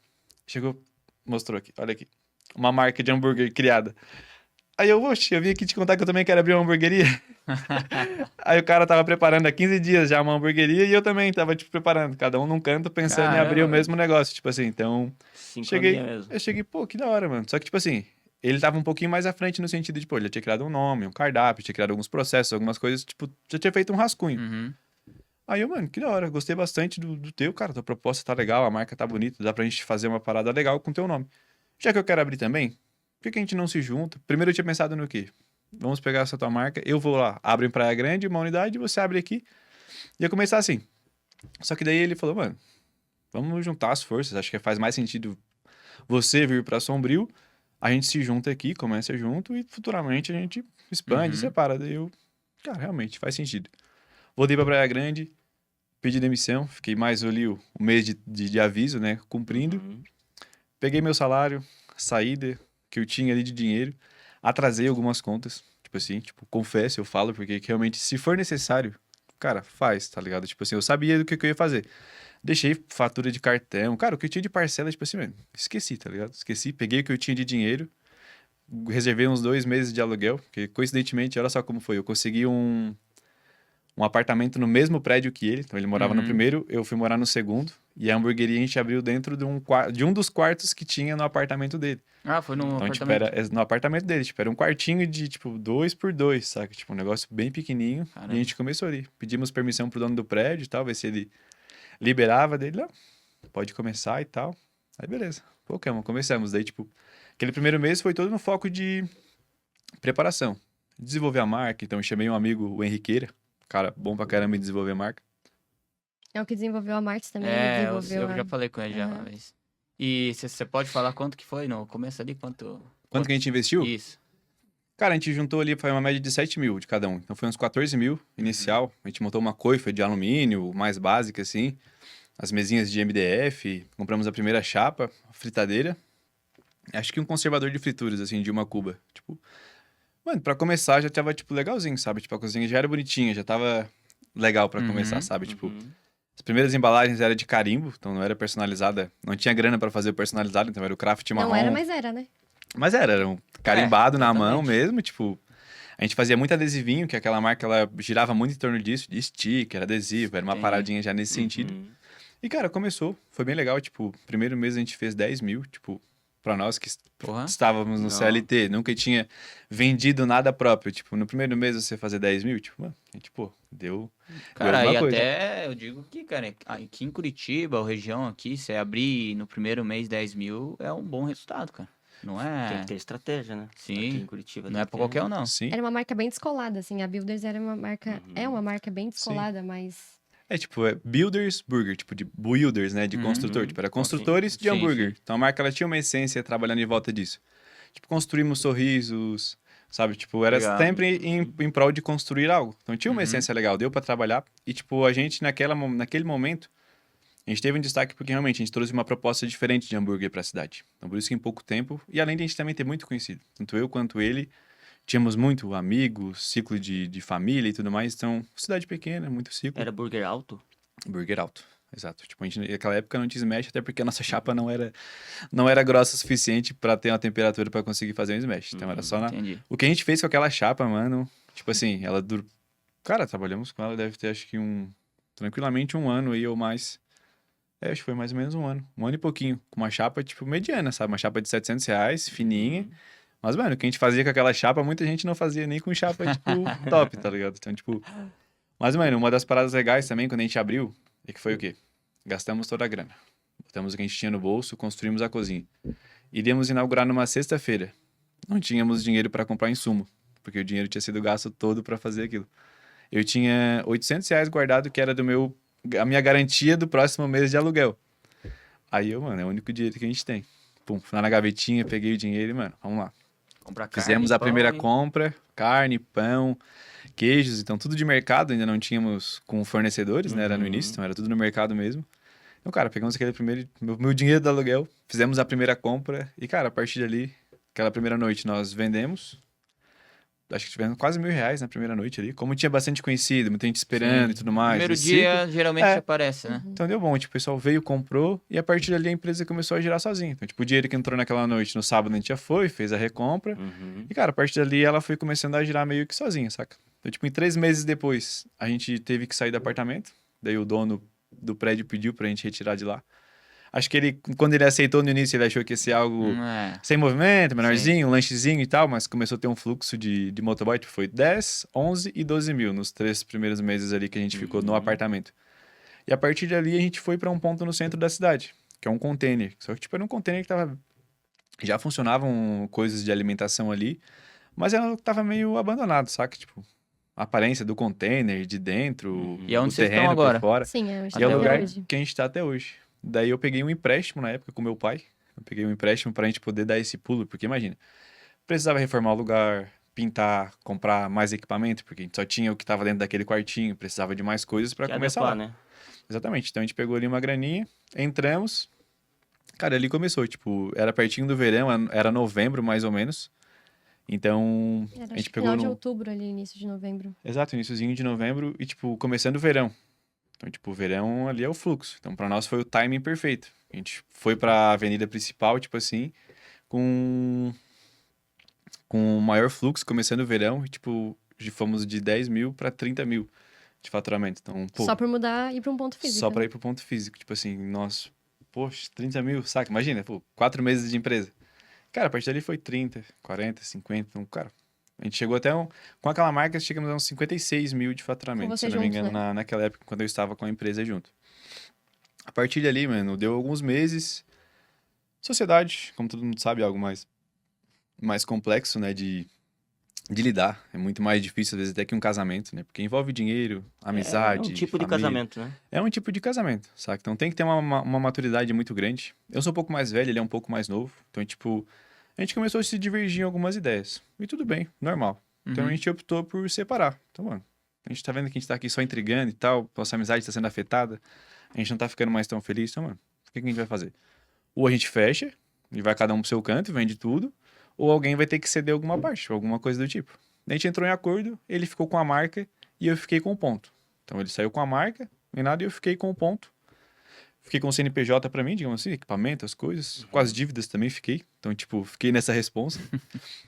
Chegou, mostrou aqui, olha aqui. Uma marca de hambúrguer criada. Aí eu, oxe, eu vim aqui te contar que eu também quero abrir uma hamburgueria. Aí o cara tava preparando há 15 dias já uma hamburgueria e eu também tava, tipo, preparando. Cada um num canto pensando em abrir o Caramba. mesmo negócio, tipo assim. Então, Sincronia mesmo. eu cheguei, pô, que da hora, mano. Só que, tipo assim, ele tava um pouquinho mais à frente no sentido de, pô, ele já tinha criado um nome, um cardápio, tinha criado alguns processos, algumas coisas, tipo, já tinha feito um rascunho. Uhum. Aí eu, mano, que da hora, gostei bastante do teu, cara, tua proposta tá legal, a marca tá bonita, dá pra gente fazer uma parada legal com teu nome. já que eu quero abrir também, por que a gente não se junta? Primeiro eu tinha pensado no quê? Vamos pegar essa tua marca, eu vou lá, abro em Praia Grande, uma unidade, você abre aqui. Ia começar assim. Só que daí ele falou, mano, vamos juntar as forças, acho que faz mais sentido você vir pra Sombrio, a gente se junta aqui, começa junto e futuramente a gente expande, separa. Daí eu, cara, realmente faz sentido. Voltei pra Praia Grande, pedi demissão, fiquei mais ali o mês de aviso, né, cumprindo. Peguei meu salário, saída que eu tinha ali de dinheiro, atrasei algumas contas, tipo assim, tipo, confesso, eu falo, porque realmente, se for necessário, cara, faz, tá ligado? Tipo assim, eu sabia do que eu ia fazer. Deixei fatura de cartão, cara, o que eu tinha de parcela, tipo assim, mano, esqueci, tá ligado? Esqueci, peguei o que eu tinha de dinheiro, reservei uns 2 meses de aluguel, que coincidentemente, olha só como foi, eu consegui um apartamento no mesmo prédio que ele. Então ele morava no primeiro, eu fui morar no segundo. E a hamburgueria a gente abriu dentro de um dos quartos que tinha no apartamento dele. Ah, foi no Então, tipo, apartamento. era no apartamento dele. Tipo, era um quartinho de, tipo, 2x2, saca? Tipo, um negócio bem pequenininho. Caramba. E a gente começou ali. Pedimos permissão pro dono do prédio e tal, ver se ele liberava dele. Não, pode começar e tal. Aí, beleza. Pô, começamos. Daí, tipo, aquele primeiro mês foi todo no foco de preparação. Desenvolver a marca. Então, eu chamei um amigo, o Henriqueira. Cara, bom pra caramba em desenvolver marca. É o que desenvolveu a Martins também, Eu desenvolveu já falei com ele já uma Aham. vez. E você pode falar quanto que foi no começo ali? Quanto que a gente investiu? Isso. Cara, a gente juntou ali, foi uma média de 7 mil de cada um. Então foi uns 14 mil inicial. A gente montou uma coifa de alumínio, mais básica assim. As mesinhas de MDF. Compramos a primeira chapa, a fritadeira. Acho que um conservador de frituras, assim, de uma cuba. Tipo, mano, pra começar já tava, tipo, legalzinho, sabe? Tipo, a cozinha já era bonitinha, já tava legal pra começar, sabe? Tipo, as primeiras embalagens eram de carimbo, então não era personalizada. Não tinha grana pra fazer personalizado, então era o craft marrom. Não era, mas era, né? Mas era um carimbado na mão exatamente. mesmo, tipo... A gente fazia muito adesivinho, que aquela marca, ela girava muito em torno disso, de sticker, adesivo, era uma Entendi. paradinha já nesse sentido. E, cara, começou, foi bem legal, tipo, primeiro mês a gente fez 10 mil, tipo, pra nós que Porra. estávamos no Não. CLT, nunca tinha vendido nada próprio, tipo, no primeiro mês você fazer 10 mil, tipo, mano, a gente, pô, deu Cara, alguma e coisa. até eu digo que, cara, aqui em Curitiba, ou região aqui, você abrir no primeiro mês 10 mil é um bom resultado, cara. Não Tem é. que ter estratégia, né? Sim. Aqui em Curitiba. Não tem é que pra ter. qualquer um, não. Sim. Era uma marca bem descolada, assim. A Builders era uma marca... É uma marca bem descolada, mas... É tipo, é Builders Burger, tipo de builders, né, de construtor, tipo, era construtores de Sim, hambúrguer. sim. Então a marca, ela tinha uma essência trabalhando em volta disso. Tipo, construímos sorrisos, sabe? Tipo, era Legal. sempre em prol de construir algo. Então tinha uma essência legal, deu pra trabalhar. E, tipo, a gente, naquele momento, a gente teve um destaque porque realmente a gente trouxe uma proposta diferente de hambúrguer pra cidade. Então, por isso que em pouco tempo, e além de a gente também ter muito conhecido, tanto eu quanto ele, tínhamos muito amigos, ciclo de família e tudo mais. Então, cidade pequena, muito ciclo. Era burger alto? Burger alto, exato. Tipo, a gente naquela época não tinha smash, até porque a nossa chapa não era grossa o suficiente pra ter uma temperatura pra conseguir fazer um smash. Então era só na... Entendi. O que a gente fez com aquela chapa, mano, tipo assim, ela durou... Cara, trabalhamos com ela, deve ter acho que tranquilamente um ano aí ou mais. É, acho que foi mais ou menos um ano e pouquinho, com uma chapa, tipo, mediana, sabe? Uma chapa de R$700, fininha. Mas, mano, o que a gente fazia com aquela chapa, muita gente não fazia nem com chapa, tipo, top, tá ligado? Então, tipo... Mas, mano, uma das paradas legais também, quando a gente abriu, é que foi o quê? Gastamos toda a grana. Botamos o que a gente tinha no bolso, construímos a cozinha. Iríamos inaugurar numa sexta-feira. Não tínhamos dinheiro para comprar insumo, porque o dinheiro tinha sido gasto todo para fazer aquilo. Eu tinha R$800 guardado, que era a minha garantia do próximo mês de aluguel. Aí eu, mano, é o único dinheiro que a gente tem. Pum, fui lá na gavetinha, peguei o dinheiro e, mano, vamos lá. Comprar carne, Fizemos a pão primeira e- compra, carne, pão, queijos, então tudo de mercado, ainda não tínhamos com fornecedores, né? Era no início, então era tudo no mercado mesmo. Então, cara, pegamos aquele primeiro, meu dinheiro do aluguel, fizemos a primeira compra e, cara, a partir dali, aquela primeira noite nós vendemos. Acho que tivemos quase R$1.000 na primeira noite ali. Como tinha bastante conhecido, muita gente esperando e tudo mais. Primeiro esse dia, ciclo, geralmente É. aparece, né? então deu bom, tipo, o pessoal veio, comprou, e a partir dali a empresa começou a girar sozinha. Então, tipo, o dinheiro que entrou naquela noite, no sábado a gente já foi, fez a recompra, e, cara, a partir dali ela foi começando a girar meio que sozinha, saca? Então, tipo, em 3 meses depois, a gente teve que sair do apartamento, daí o dono do prédio pediu pra gente retirar de lá. Acho que ele, quando ele aceitou no início, ele achou que ia ser algo É. sem movimento, menorzinho, um lanchezinho e tal, mas começou a ter um fluxo de motoboy, tipo, foi 10, 11 e 12 mil nos 3 primeiros meses ali que a gente ficou no apartamento. E a partir dali a gente foi pra um ponto no centro da cidade, que é um container. Só que, tipo, era um container que tava Já funcionavam coisas de alimentação ali, mas ela tava meio abandonado, saca? Tipo, a aparência do container de dentro, E aonde o vocês estão terreno agora? por fora. Sim, E é Até o lugar hoje. que a gente tá até hoje. Daí eu peguei um empréstimo na época com meu pai. Eu peguei um empréstimo pra gente poder dar esse pulo, porque imagina, precisava reformar o lugar, pintar, comprar mais equipamento, porque a gente só tinha o que tava dentro daquele quartinho, precisava de mais coisas pra Que começar adequar, lá. né? Exatamente. Então a gente pegou ali uma graninha, entramos. Cara, ali começou, tipo, era pertinho do verão, era novembro mais ou menos. Então, Era, a acho gente que pegou final de no... outubro ali, início de novembro. Exato, iniciozinho de novembro e, tipo, começando o verão. Então, tipo, o verão ali é o fluxo. Então, pra nós foi o timing perfeito. A gente foi pra avenida principal, tipo assim, com o maior fluxo, começando o verão, e, tipo, fomos de 10 mil pra 30 mil de faturamento. Então, pô, Só por mudar e ir pra um ponto físico. só pra né? ir pro ponto físico. Tipo assim, nossa, poxa, 30 mil, saca? Imagina, pô, 4 meses de empresa. Cara, a partir dali foi 30, 40, 50. Então, cara, a gente chegou até com aquela marca, chegamos a uns 56 mil de faturamento, Com se você eu não me junto, engano, né? naquela época, quando eu estava com a empresa junto. A partir dali, mano, deu alguns meses. Sociedade, como todo mundo sabe, é algo mais complexo, né, de lidar. É muito mais difícil, às vezes, até que um casamento, né? Porque envolve dinheiro, amizade, É um tipo de família. casamento, né? É um tipo de casamento, saca? Então tem que ter uma maturidade muito grande. Eu sou um pouco mais velho, ele é um pouco mais novo. Então, tipo, a gente começou a se divergir em algumas ideias. E tudo bem, normal. Então a gente optou por separar. Então, mano, a gente tá vendo que a gente tá aqui só intrigando e tal, nossa amizade tá sendo afetada, a gente não tá ficando mais tão feliz. Então, mano, o que a gente vai fazer? Ou a gente fecha e vai cada um pro seu canto e vende tudo, ou alguém vai ter que ceder alguma parte, ou alguma coisa do tipo. A gente entrou em acordo, ele ficou com a marca e eu fiquei com o ponto. Então ele saiu com a marca, nem nada, e eu fiquei com o ponto. Fiquei com o CNPJ pra mim, digamos assim, equipamento, as coisas. Com as dívidas também fiquei. Então, tipo, fiquei nessa responsa.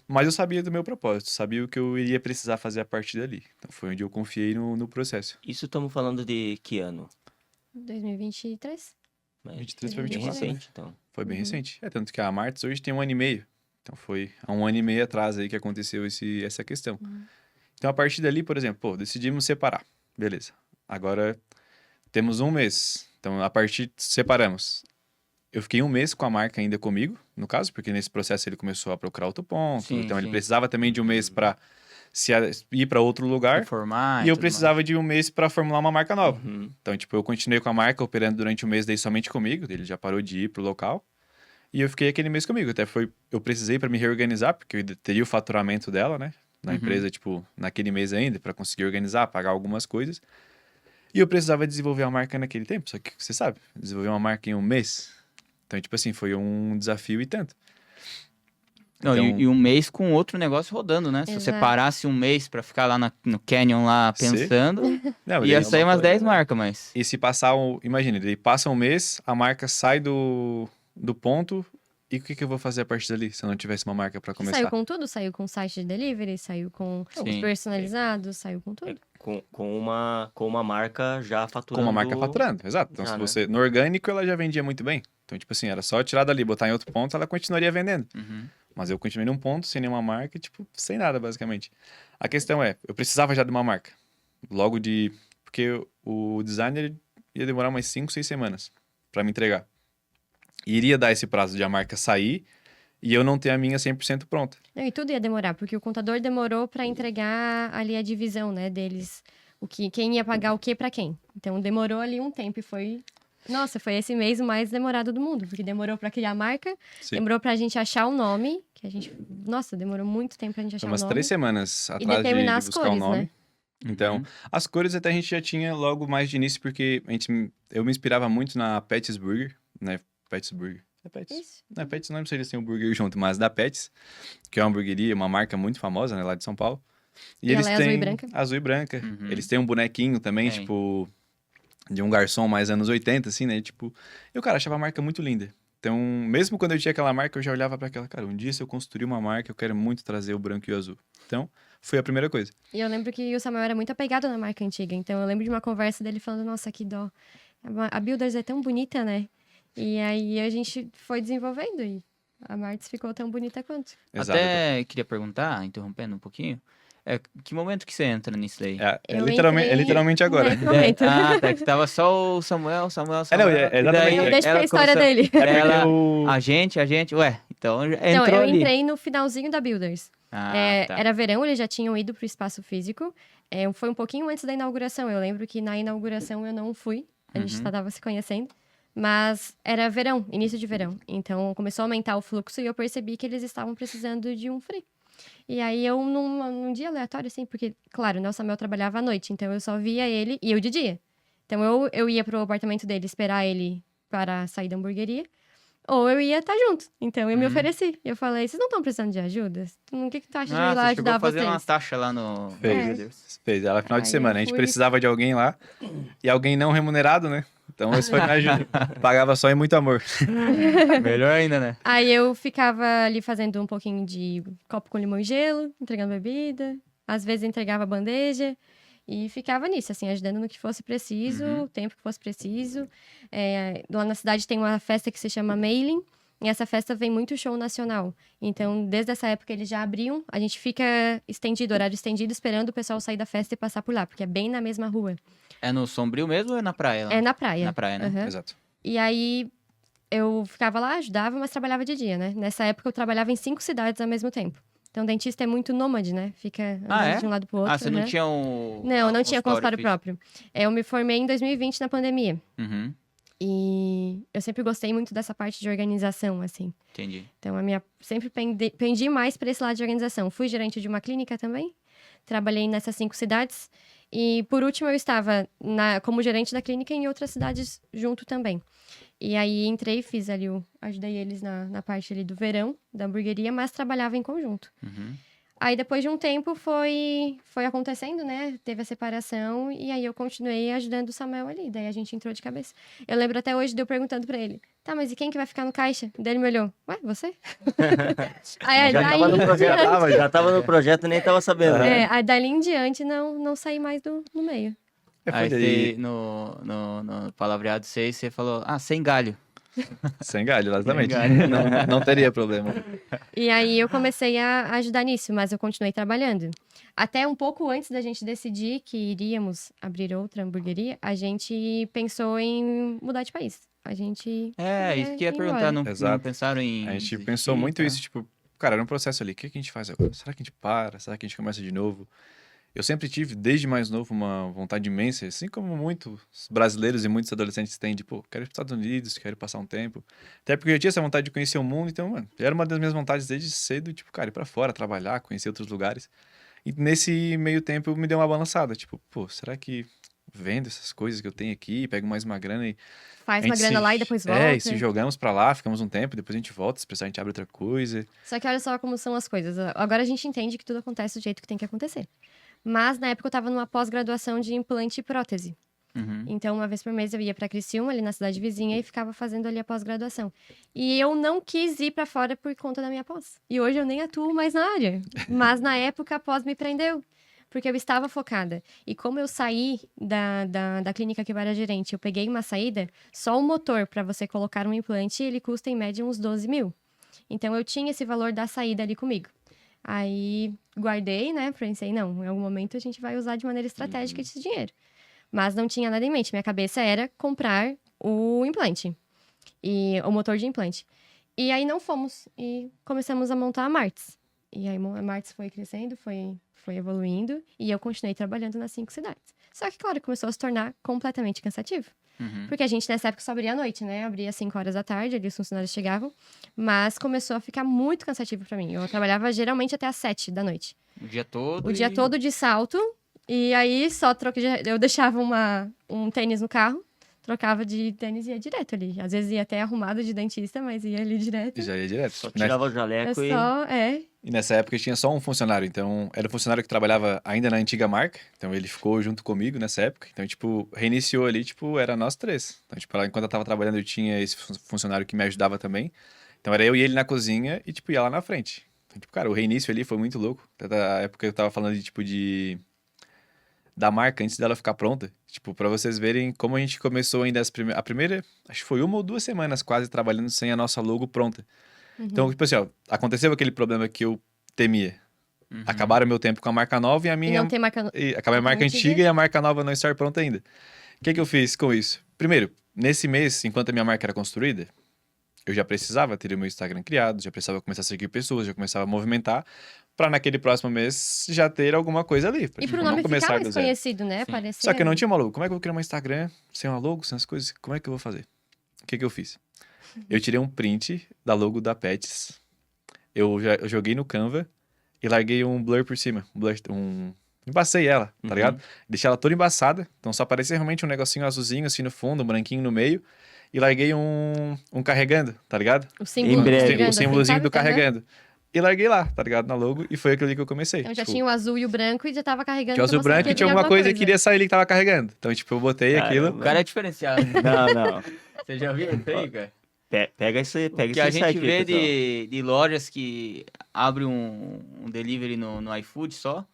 Mas eu sabia do meu propósito, sabia o que eu iria precisar fazer a partir dali. Então foi onde eu confiei no processo. Isso estamos falando de que ano? 2023? 23 para Bem 24, né? recente, então. Foi bem recente. É, tanto que a Martins hoje tem 1 ano e meio. Então foi há 1 ano e meio atrás aí que aconteceu essa questão. Então a partir dali, por exemplo, pô, decidimos separar. Beleza. Agora temos 1 mês. Então a partir separamos. Eu fiquei 1 mês com a marca ainda comigo, no caso, porque nesse processo ele começou a procurar outro ponto. Sim, então ele sim. precisava também de 1 mês para ir para outro lugar. Reformar E eu tudo precisava de 1 mês para formular uma marca nova. Uhum. Então, tipo, eu continuei com a marca operando durante 1 mês daí somente comigo. Ele já parou de ir pro local. E eu fiquei aquele mês comigo. Eu precisei para me reorganizar, porque eu teria o faturamento dela, né? Na empresa, tipo, naquele mês ainda, para conseguir organizar, pagar algumas coisas. E eu precisava desenvolver a marca naquele tempo. Só que, você sabe, desenvolver uma marca em 1 mês. Então, tipo assim, foi um desafio e tanto. Não, Então- e 1 mês com outro negócio rodando, né? Se você Exato. parasse 1 mês pra ficar lá no Canyon lá pensando, Não, ia daí- sair umas 10 marcas, mas... E se passar, imagina, ele passa 1 mês, a marca sai do ponto. E o que eu vou fazer a partir dali, se eu não tivesse uma marca para começar? Saiu com tudo, saiu com site de delivery, saiu com os Sim. personalizados, saiu com tudo. Com uma marca já Com faturando. uma marca faturando, exato. Então, Já, se né? você... No orgânico, ela já vendia muito bem. Então, tipo assim, era só tirar dali, botar em outro ponto, ela continuaria vendendo. Uhum. Mas eu continuei num ponto, sem nenhuma marca, tipo, sem nada, basicamente. A questão é, eu precisava já de uma marca. Logo de... Porque o designer ia demorar umas 5, 6 semanas para me entregar. E iria dar esse prazo de a marca sair e eu não ter a minha 100% pronta. Não, e tudo ia demorar, porque o contador demorou para entregar ali a divisão, né, deles, quem ia pagar o que para quem. Então demorou ali um tempo e foi esse mês o mais demorado do mundo, porque demorou para criar a marca, Sim. demorou pra gente achar o nome, que a gente, demorou muito tempo pra gente achar Foi umas o nome. 3 semanas atrás determinar de as buscar cores, o nome. né? Então, Uhum. as cores até a gente já tinha logo mais de início, porque eu me inspirava muito na Pat's Burger, né? Pat's Burger. É Pat's? Isso. Não é Pat's, não lembro se eles têm um burger junto, mas da Pat's, que é uma hamburgueria, uma marca muito famosa, né? Lá de São Paulo. E ela é azul e branca? Azul e branca. Uhum. Eles têm um bonequinho também, Tem. tipo, de um garçom mais anos 80, assim, né? Tipo, eu, cara, achava a marca muito linda. Então, mesmo quando eu tinha aquela marca, eu já olhava para aquela, cara, um dia se eu construir uma marca, eu quero muito trazer o branco e o azul. Então, foi a primeira coisa. E eu lembro que o Samuel era muito apegado na marca antiga, então eu lembro de uma conversa dele falando, nossa, que dó. A Builders é tão bonita, né? E aí a gente foi desenvolvendo e a Martins ficou tão bonita quanto. Exato. Até queria perguntar, interrompendo um pouquinho, que momento que você entra nisso daí? É Eu literalmente agora. nesse momento. Ah, tá, que tava só o Samuel. Não, é E exatamente. daí Eu deixo pra ela história começou- dele. Ela, o- a gente, ué, Então já Então, entrou eu ali. entrei no finalzinho da Builders. Ah, tá. Era verão, eles já tinham ido pro espaço físico. Foi um pouquinho antes da inauguração. Eu lembro que na inauguração eu não fui. A gente só tava se conhecendo. Mas era verão, início de verão. Então, começou a aumentar o fluxo e eu percebi que eles estavam precisando de um free. E aí, num dia aleatório, assim, porque, claro, né, o Samuel trabalhava à noite. Então, eu só via ele e eu de dia. Então, eu ia pro apartamento dele esperar ele para sair da hamburgueria. Ou eu ia estar junto. Então, eu me ofereci. Eu falei, vocês não estão precisando de ajuda? O que tu acha de eu ir lá Você chegou ajudar a fazer vocês? uma taxa lá no Fez. Fez. Ela final de Aí semana. A eu gente fui- precisava de alguém lá. E alguém não remunerado, né? Então, esse foi minha ajuda. Pagava só e muito amor. Melhor ainda, né? Aí eu ficava ali fazendo um pouquinho de copo com limão e gelo, entregando bebida. Às vezes entregava a bandeja. E ficava nisso, assim, ajudando no que fosse preciso, o tempo que fosse preciso. Lá na cidade tem uma festa que se chama Mailing. E essa festa vem muito show nacional. Então, desde essa época, eles já abriam. A gente fica estendido, horário estendido, esperando o pessoal sair da festa e passar por lá. Porque é bem na mesma rua. É no Sombrio mesmo ou é na praia? Lá? É na praia. Na praia, né? Aham. Exato. E aí, eu ficava lá, ajudava, mas trabalhava de dia, né? Nessa época, eu trabalhava em 5 cidades ao mesmo tempo. Então, dentista é muito nômade, né? Fica andando de um lado pro outro. Você não né? tinha um... Não tinha consultório físico. próprio. Eu me formei em 2020 na pandemia. Uhum, E eu sempre gostei muito dessa parte de organização, assim. entendi. Então, sempre pendi mais para esse lado de organização. Fui gerente de uma clínica também. Trabalhei nessas 5 cidades. E, por último, eu estava como gerente da clínica em outras cidades junto também. E aí, entrei, ajudei eles na parte ali do verão, da hamburgueria, mas trabalhava em conjunto. Uhum. Aí, depois de um tempo, foi acontecendo, né? Teve a separação e aí eu continuei ajudando o Samuel ali. Daí a gente entrou de cabeça. Eu lembro até hoje de eu perguntando pra ele, tá, mas e quem que vai ficar no caixa? Daí ele me olhou, ué, você? Aí, Já daí tava no em projeto, diante, já tava no projeto e nem tava sabendo. né? aí dali em diante não saí mais no meio. Aí Foi você, no palavreado 6, você falou, sem galho. Sem galho, exatamente. Sem galho. Não teria problema. E aí eu comecei a ajudar nisso, mas eu continuei trabalhando. Até um pouco antes da gente decidir que iríamos abrir outra hamburgueria, a gente pensou em mudar de país. A gente... Isso que eu ia ir perguntar, embora. não Exato. pensaram em... A gente desistir pensou e muito tal? isso, tipo, cara, era um processo ali. O que a gente faz agora? Será que a gente para? Será que a gente começa de novo? Eu sempre tive, desde mais novo, uma vontade imensa, assim como muitos brasileiros e muitos adolescentes têm, de, pô, quero ir para os Estados Unidos, quero passar um tempo. Até porque eu tinha essa vontade de conhecer o mundo, então, mano, era uma das minhas vontades desde cedo, tipo, cara, ir para fora, trabalhar, conhecer outros lugares. E nesse meio tempo me deu uma balançada, tipo, pô, será que vendo essas coisas que eu tenho aqui, pego mais uma grana e... Faz a uma gente grana se- lá e depois volta. É, e se jogamos pra lá, ficamos um tempo, depois a gente volta, se precisar a gente abre outra coisa. Só que olha só como são as coisas. Agora a gente entende que tudo acontece do jeito que tem que acontecer. Mas na época eu tava numa pós-graduação de implante e prótese. Uhum. Então, uma vez por mês eu ia pra Criciúma, ali na cidade vizinha, e ficava fazendo ali a pós-graduação. E eu não quis ir pra fora por conta da minha pós. E hoje eu nem atuo mais na área. Mas na época a pós me prendeu. Porque eu estava focada. E como eu saí da clínica que eu era gerente, eu peguei uma saída, só o motor para você colocar um implante, ele custa em média uns 12 mil. Então eu tinha esse valor da saída ali comigo. Aí guardei, né? Pensei, não, em algum momento a gente vai usar de maneira estratégica esse dinheiro. Mas não tinha nada em mente. Minha cabeça era comprar o implante. E o motor de implante. E aí não fomos. E começamos a montar a Martins. E aí a Martins foi crescendo, foi evoluindo. E eu continuei trabalhando nas 5 cidades. Só que, claro, começou a se tornar completamente cansativo. Uhum. Porque a gente, nessa época, só abria à noite, né? Abria às 5 horas da tarde, ali os funcionários chegavam. Mas começou a ficar muito cansativo pra mim. Eu trabalhava geralmente até às 7 da noite. O dia todo. O dia todo de salto. E aí, eu deixava um tênis no carro. Trocava de tênis e ia direto ali. Às vezes ia até arrumado de dentista, mas ia ali direto. E já ia direto. Só Né? tirava o É jaleco e... só, E nessa época tinha só um funcionário, então era o funcionário que trabalhava ainda na antiga marca, então ele ficou junto comigo nessa época, então, tipo, reiniciou ali, tipo, era nós 3. Então, tipo, enquanto eu tava trabalhando eu tinha esse funcionário que me ajudava também, então era eu e ele na cozinha e, tipo, ia lá na frente. Então, tipo, cara, o reinício ali foi muito louco, da época eu tava falando de, tipo, da marca antes dela ficar pronta, tipo, pra vocês verem como a gente começou ainda a primeira, acho que foi 1 ou 2 semanas quase trabalhando sem a nossa logo pronta. Então, tipo assim, ó, aconteceu aquele problema que eu temia. Uhum. Acabaram o meu tempo com a marca nova e a e minha... não tem marca... Acabei a marca antiga. antiga e a marca nova não estar pronta ainda. O que eu fiz com isso? Primeiro, nesse mês, enquanto a minha marca era construída, eu já precisava ter o meu Instagram criado, já precisava começar a seguir pessoas, já começava a movimentar, pra naquele próximo mês já ter alguma coisa ali. Pra, E tipo, pro não nome começar ficar do mais zero. conhecido, né? Sim. Aparecer. Só que eu não tinha uma logo. Como é que eu vou criar um Instagram sem uma logo, sem as coisas? Como é que eu vou fazer? O que eu fiz? Eu tirei um print da logo da Pets. Eu joguei no Canva e larguei um blur por cima. Embacei ela, tá ligado? Deixei ela toda embaçada. Então só aparecia realmente um negocinho azulzinho assim no fundo, um branquinho no meio. E larguei um carregando, tá ligado? O símbolo Em breve. carregando, O símbolozinho assim, do sabe? Aham. carregando. E larguei lá, tá ligado? Na logo. E foi aquilo ali que eu comecei. Então já Tipo, tinha o azul e o branco e já tava carregando. tinha o azul pra mostrar branco que e tinha vinha alguma coisa que queria sair ali que tava carregando. Então, tipo, eu botei Caramba. aquilo. O cara é diferenciado. Não. Você já viu isso aí, cara? Pega isso aí, pega Que esse a gente site vê aí, pessoal. de lojas que abre um delivery no iFood só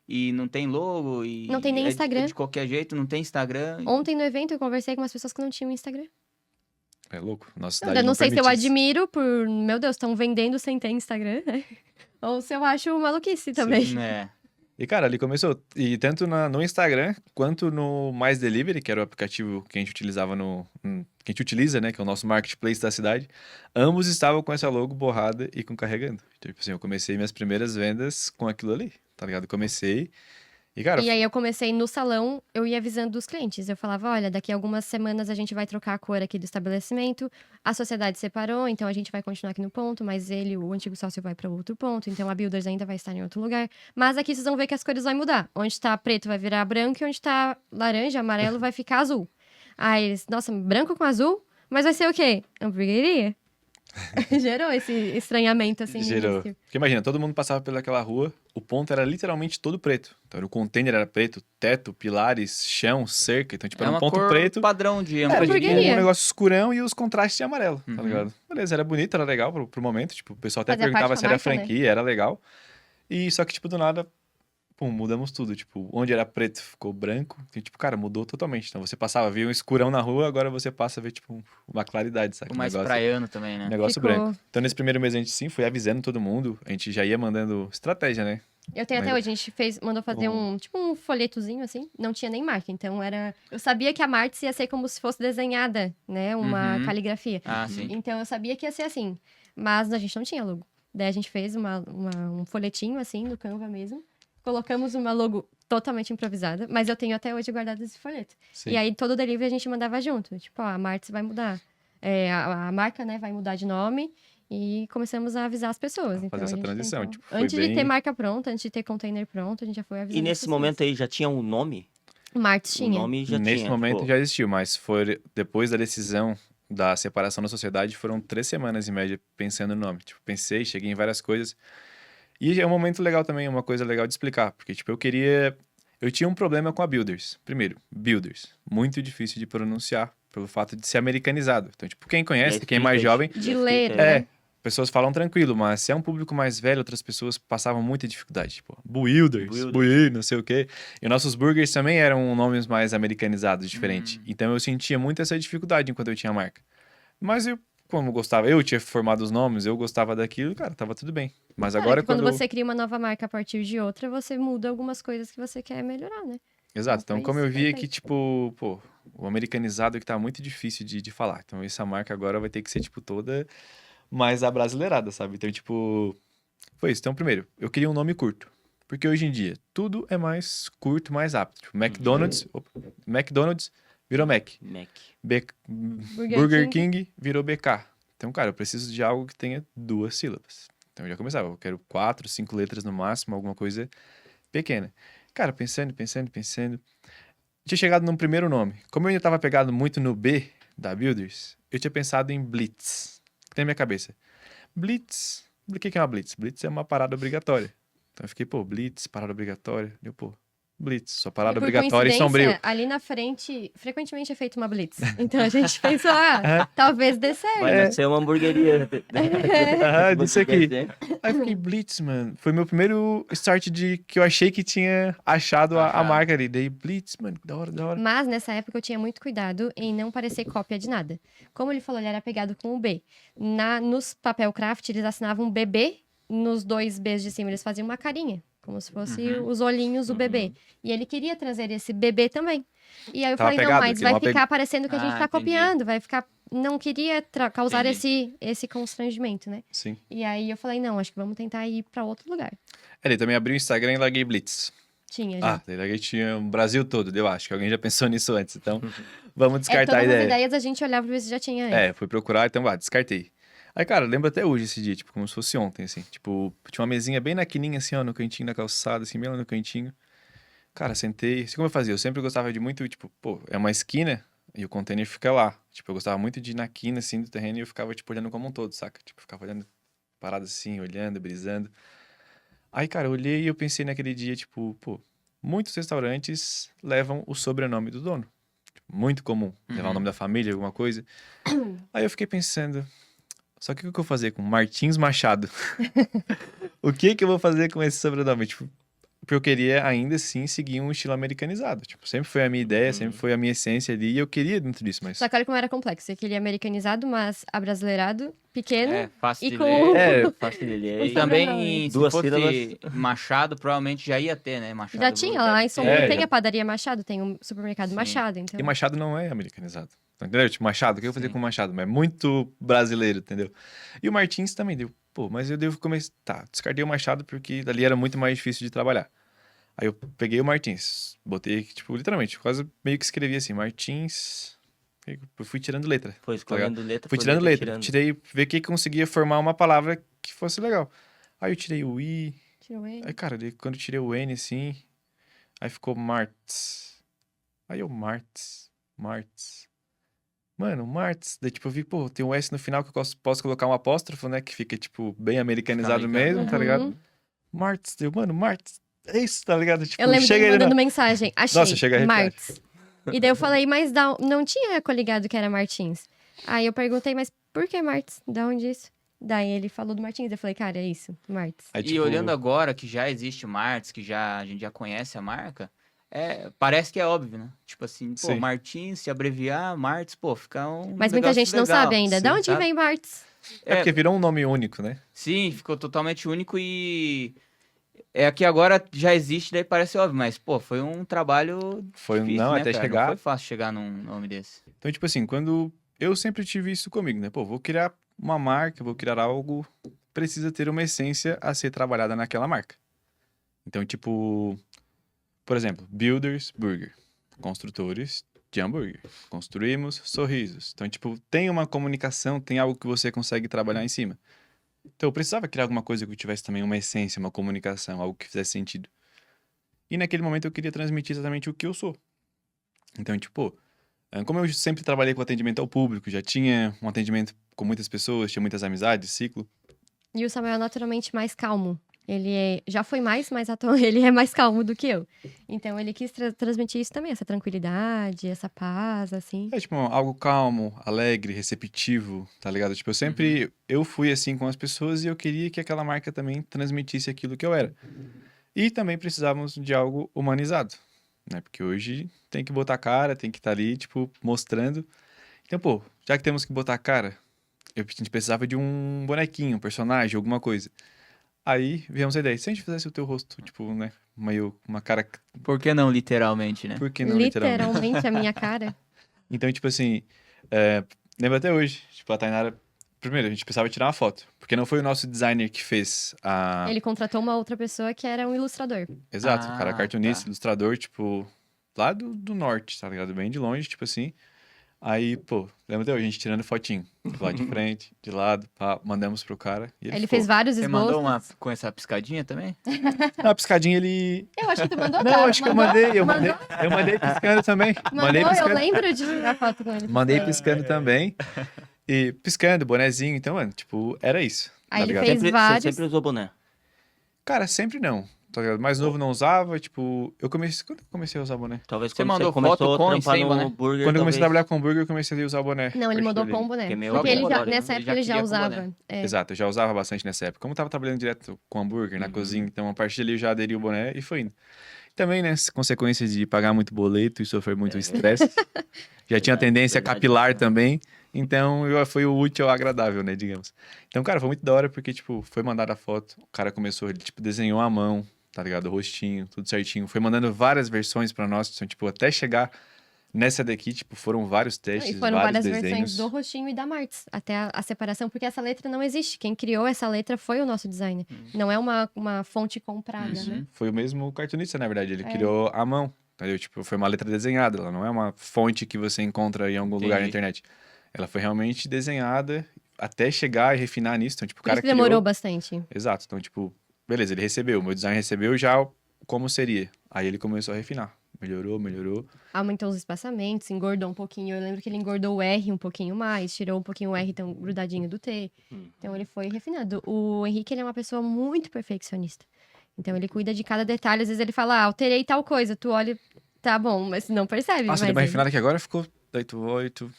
e não tem logo e Não tem nem é Instagram. de qualquer jeito, não tem Instagram. Ontem no evento eu conversei com umas pessoas que não tinham Instagram. É louco. Nossa Eu cidade não sei se eu permite isso. admiro por, meu Deus, estão vendendo sem ter Instagram, né? Ou se eu acho maluquice também. É. E, cara, ali começou. E tanto no Instagram, quanto no Mais Delivery, que era o aplicativo que a gente utilizava que a gente utiliza, né? Que é o nosso marketplace da cidade. Ambos estavam com essa logo borrada e com carregando. Então, tipo assim, eu comecei minhas primeiras vendas com aquilo ali, tá ligado? Comecei. E, cara, E aí eu comecei no salão, eu ia avisando os clientes. Eu falava, olha, daqui a algumas semanas a gente vai trocar a cor aqui do estabelecimento. A sociedade separou, então a gente vai continuar aqui no ponto, mas o antigo sócio vai para outro ponto, então a Builders ainda vai estar em outro lugar. Mas aqui vocês vão ver que as cores vão mudar. Onde tá preto vai virar branco e onde tá laranja, amarelo vai ficar azul. Aí eles, nossa, branco com azul? Mas vai ser o quê? Hamburgueria? Gerou esse estranhamento, assim, no gerou. início. Porque imagina, todo mundo passava pelaquela rua, o ponto era literalmente todo preto. Então, o container era preto, teto, pilares, chão, cerca. Então, tipo, É era um uma ponto cor preto. padrão de Era hamburgueria. um negócio escurão e os contrastes de amarelo, tá Uhum. ligado? Beleza, era bonito, era legal pro momento. Tipo, o pessoal até Fazia perguntava parte se da era marca, né? franquia, era legal. E só que, tipo, do nada, pum, mudamos tudo. Tipo, onde era preto ficou branco. E, tipo, cara, mudou totalmente. Então, você passava, via um escurão na rua, agora você passa a ver, tipo, uma claridade, sabe? o mais negócio, praiano também, né? negócio Ficou. branco. Então, nesse primeiro mês, a gente sim foi avisando todo mundo. A gente já ia mandando estratégia, né? Eu tenho até Mas- hoje, a gente mandou fazer um folhetozinho, assim, não tinha nem marca, então eu sabia que a Martins ia ser como se fosse desenhada, né, uma Uhum. caligrafia. Ah, sim. Então eu sabia que ia ser assim, mas a gente não tinha logo. Daí a gente fez um folhetinho, assim, no Canva mesmo, colocamos uma logo totalmente improvisada, mas eu tenho até hoje guardado esse folheto. Sim. E aí todo o delivery a gente mandava junto, tipo, ó, a Martins vai mudar, a marca, né, vai mudar de nome. E começamos a avisar as pessoas. Fazer Então, essa a gente transição, tentou- tipo, foi antes de bem- ter marca pronta, antes de ter container pronto, a gente já foi avisando. E as nesse pessoas. momento aí já tinha um nome? Martins O tinha. nome já Nesse tinha. momento tipo, já existiu, mas foi depois da decisão da separação da sociedade, foram 3 semanas em média pensando no nome. Tipo, pensei, cheguei em várias coisas. E é um momento legal também, uma coisa legal de explicar, porque tipo, eu tinha um problema com a Builders. Primeiro, Builders, muito difícil de pronunciar pelo fato de ser americanizado. Então, tipo, quem conhece, quem é mais jovem, De ler, É. né? pessoas falam tranquilo, mas se é um público mais velho, outras pessoas passavam muita dificuldade. Tipo, Builders, não sei o quê. E nossos burgers também eram nomes mais americanizados, diferente. Então eu sentia muito essa dificuldade enquanto eu tinha a marca. Mas eu, como gostava, eu tinha formado os nomes, eu gostava daquilo, cara, tava tudo bem. Mas Cara, agora que quando quando... você cria uma nova marca a partir de outra, você muda algumas coisas que você quer melhorar, né? Exato, então foi como eu isso, via que, perfeito. tipo, pô, o americanizado que tá muito difícil de falar. Então essa marca agora vai ter que ser, tipo, toda mais abrasileirada, sabe? Então, tipo, foi isso. Então, primeiro, eu queria um nome curto. Porque hoje em dia, tudo é mais curto, mais rápido. Tipo, McDonald's virou Mac. Mac. Burger King virou BK. Então, cara, eu preciso de algo que tenha 2 sílabas. Então eu já começava, eu quero 4, 5 letras no máximo, alguma coisa pequena. Cara, pensando. Tinha chegado num primeiro nome. Como eu ainda tava pegado muito no B da Builders, eu tinha pensado em Blitz. Tem na minha cabeça. Blitz. O que é uma Blitz? Blitz é uma parada obrigatória. Então eu fiquei, pô, Blitz, parada obrigatória. Eu, pô, Blitz, só parada E por obrigatória e coincidência, sombrio. ali na frente, frequentemente é feita uma blitz. Então a gente pensou, talvez dê certo. Vai nascer uma hamburgueria. Aham, disso aqui. Aí eu fiquei, Blitz, mano. Foi meu primeiro start de que eu achei que tinha achado a marca ali. Daí, Blitz, mano, que da hora. Mas nessa época eu tinha muito cuidado em não parecer cópia de nada. Como ele falou, ele era pegado com o B. Nos papel craft, eles assinavam BB, nos 2 Bs de cima eles faziam uma carinha. Como se fosse os olhinhos do bebê. E ele queria trazer esse bebê também. E aí eu Tava falei, pegado, não, mas que vai uma ficar parecendo que a gente tá entendi. copiando, vai ficar não queria causar Entendi. esse constrangimento, né? Sim. E aí eu falei, não, acho que vamos tentar ir pra outro lugar. Ele também abriu o Instagram e larguei Blitz. Tinha já. Daí larguei tinha o Brasil todo, eu acho que alguém já pensou nisso antes. Então, vamos descartar a Todas as ideia. ideias a gente olhava pra ver se já tinha antes. Fui procurar, então, descartei. Aí, cara, eu lembro até hoje esse dia, tipo, como se fosse ontem, assim. Tipo, tinha uma mesinha bem na quininha, assim, ó, no cantinho da calçada, assim, bem lá no cantinho. Cara, sentei. Assim como eu fazia, eu sempre gostava de muito, tipo, pô, é uma esquina e o container fica lá. Tipo, eu gostava muito de ir na quina, assim, do terreno e eu ficava, tipo, olhando como um todo, saca? Tipo, ficava olhando, parado assim, olhando, brisando. Aí, cara, eu olhei e eu pensei naquele dia, tipo, pô, muitos restaurantes levam o sobrenome do dono. Tipo, muito comum, levar o nome da família, alguma coisa. Aí eu fiquei pensando, só que o que eu vou fazer com Martins Machado? O que eu vou fazer com esse sobrenome? Tipo, porque eu queria ainda assim seguir um estilo americanizado. Tipo, sempre foi a minha ideia, sempre foi a minha essência ali e eu queria dentro disso, mas... Só que olha como era complexo. Aquele americanizado, mas abrasileirado, pequeno. Fácil E de com- ler. Fácil de ler. E também, se Duas fosse sílabas. Machado, provavelmente já ia ter, né? Machado Já tinha, Burger. lá em São Paulo É, tem já- a padaria Machado, tem o supermercado Sim. Machado, então... E Machado não é americanizado. Entendeu? Tipo, Machado, o que eu vou fazer com Machado? Mas é muito brasileiro, entendeu? E o Martins também deu. Pô, mas eu devo começar... Tá, descartei o Machado porque dali era muito mais difícil de trabalhar. Aí eu peguei o Martins, botei, tipo, literalmente, quase meio que escrevi assim, Martins... Eu fui tirando letra. Foi escolhendo letra Fui por tirando letra. tirando. Tirei, ver que conseguia formar uma palavra que fosse legal. Aí eu tirei o I. Tirou ele. Aí, cara, quando eu tirei o N, assim, aí ficou Martins. Aí eu, Martins. Mano, Martins. Daí, tipo, eu vi, pô, tem um S no final que eu posso colocar um apóstrofo, né? Que fica, tipo, bem americanizado Fica americano. mesmo, tá ligado? Martins. Deu, mano, Martins. É isso, tá ligado? Tipo, Eu lembro chega dele ele mandando na... mensagem. Achei. Nossa, chega a arrepiar. Martins. E daí eu falei, mas não tinha coligado que era Martins. Aí eu perguntei, mas por que Martins? Da onde isso? Daí ele falou do Martins. Eu falei, cara, é isso, Martins. Aí, E tipo, olhando agora que já existe o Martins, que a gente já conhece a marca, parece que é óbvio, né? Tipo assim, pô, Sim. Martins, se abreviar, Martins, pô, fica um Mas muita negócio gente não legal. sabe ainda. Da Sim, onde sabe? vem Martins? É porque virou um nome único, né? Sim, ficou totalmente único e... É que agora já existe, daí parece óbvio, mas, pô, foi um trabalho Foi difícil, não, né, até cara? chegar. Não foi fácil chegar num nome desse. Então, tipo assim, quando eu sempre tive isso comigo, né? Pô, vou criar uma marca, vou criar algo, precisa ter uma essência a ser trabalhada naquela marca. Então, tipo, por exemplo, Builders Burger, construtores de hambúrguer. Construímos sorrisos. Então, tipo, tem uma comunicação, tem algo que você consegue trabalhar em cima. Então, eu precisava criar alguma coisa que tivesse também uma essência, uma comunicação, algo que fizesse sentido. E naquele momento eu queria transmitir exatamente o que eu sou. Então, tipo, como eu sempre trabalhei com atendimento ao público, já tinha um atendimento com muitas pessoas, tinha muitas amizades, ciclo. E o Samuel é naturalmente mais calmo. Já foi mais, mas ele é mais calmo do que eu. Então ele quis transmitir isso também, essa tranquilidade, essa paz, assim. É, tipo, algo calmo, alegre, receptivo, tá ligado? Tipo, eu fui assim com as pessoas e eu queria que aquela marca também transmitisse aquilo que eu era. E também precisávamos de algo humanizado, né? Porque hoje tem que botar a cara, tem que estar ali, tipo, mostrando. Então, pô, já que temos que botar a cara, a gente precisava de um bonequinho, um personagem, alguma coisa. Aí viemos a ideia, se a gente fizesse o teu rosto, tipo, né, meio uma cara, Por que não literalmente, né? por que não literalmente? Literalmente a minha cara. Então, tipo assim, lembro até hoje, tipo, a Tainara, primeiro, a gente precisava tirar uma foto, porque não foi o nosso designer que fez a... Ele contratou uma outra pessoa que era um ilustrador. Exato, o cara cartunista, tá. ilustrador, tipo, lá do norte, tá ligado? Bem de longe, tipo assim. Aí, pô, lembra até hoje, a gente tirando fotinho, lá de frente, de lado, pá, mandamos pro cara. E Ele fez vários Você esboços. mandou uma com essa piscadinha também? Não, a piscadinha ele... Eu acho que tu mandou, Não, cara. acho que eu mandei piscando também. Mandei Mandou, eu piscando. lembro de tirar foto com ele. Mandei piscando também. E piscando, bonezinho, então, mano, tipo, era isso. Aí tá ele ligado? fez Você vários. sempre usou boné. Cara, sempre não. Tá ligado? Mais novo não usava, tipo, quando eu comecei a usar boné? Talvez Você quando mandou você começou foto a com e trampar sem no boné? burger, Quando eu comecei a talvez... trabalhar com hambúrguer, eu comecei a usar o boné. Não, ele Acho mandou que com o boné. Que é meio Porque ele já, obrigatório, né? nessa Ele época já ele já queria com usava. É. Exato, eu já usava bastante nessa época. Como eu tava trabalhando direto com hambúrguer, na cozinha, então a partir dali eu já aderi o boné e foi indo. Também, né, as consequências de pagar muito boleto e sofrer muito estresse. Já tinha tendência verdade. capilar também, então foi o útil ao agradável, né, digamos. Então, cara, foi muito da hora porque, tipo, foi mandada a foto, o cara começou, ele, tipo, desenhou à mão, tá ligado? O rostinho, tudo certinho. Foi mandando várias versões pra nós, então, tipo, até chegar Nessa daqui, tipo, foram vários testes, E foram vários várias desenhos. versões do roxinho e da Martins, até a separação, porque essa letra não existe. Quem criou essa letra foi o nosso designer. Não é uma fonte comprada, né? Foi o mesmo cartunista, na verdade. Ele É. criou à mão. Entendeu? Tipo, foi uma letra desenhada. Ela não é uma fonte que você encontra em algum lugar na Entendi. internet. Ela foi realmente desenhada até chegar e refinar nisso. Então, tipo, o Por isso cara que demorou criou... bastante. Exato. Então, tipo, beleza, ele recebeu. Meu design recebeu já como seria. Aí ele começou a refinar. Melhorou. Aumentou os espaçamentos, engordou um pouquinho. Eu lembro que ele engordou o R um pouquinho mais, tirou um pouquinho o R tão grudadinho do T. Então ele foi refinado. O Henrique, ele é uma pessoa muito perfeccionista. Então ele cuida de cada detalhe. Às vezes ele fala, alterei tal coisa. Tu olha, tá bom, mas não percebe. Nossa, mas deu uma ele- refinada que agora ficou... Daí tu...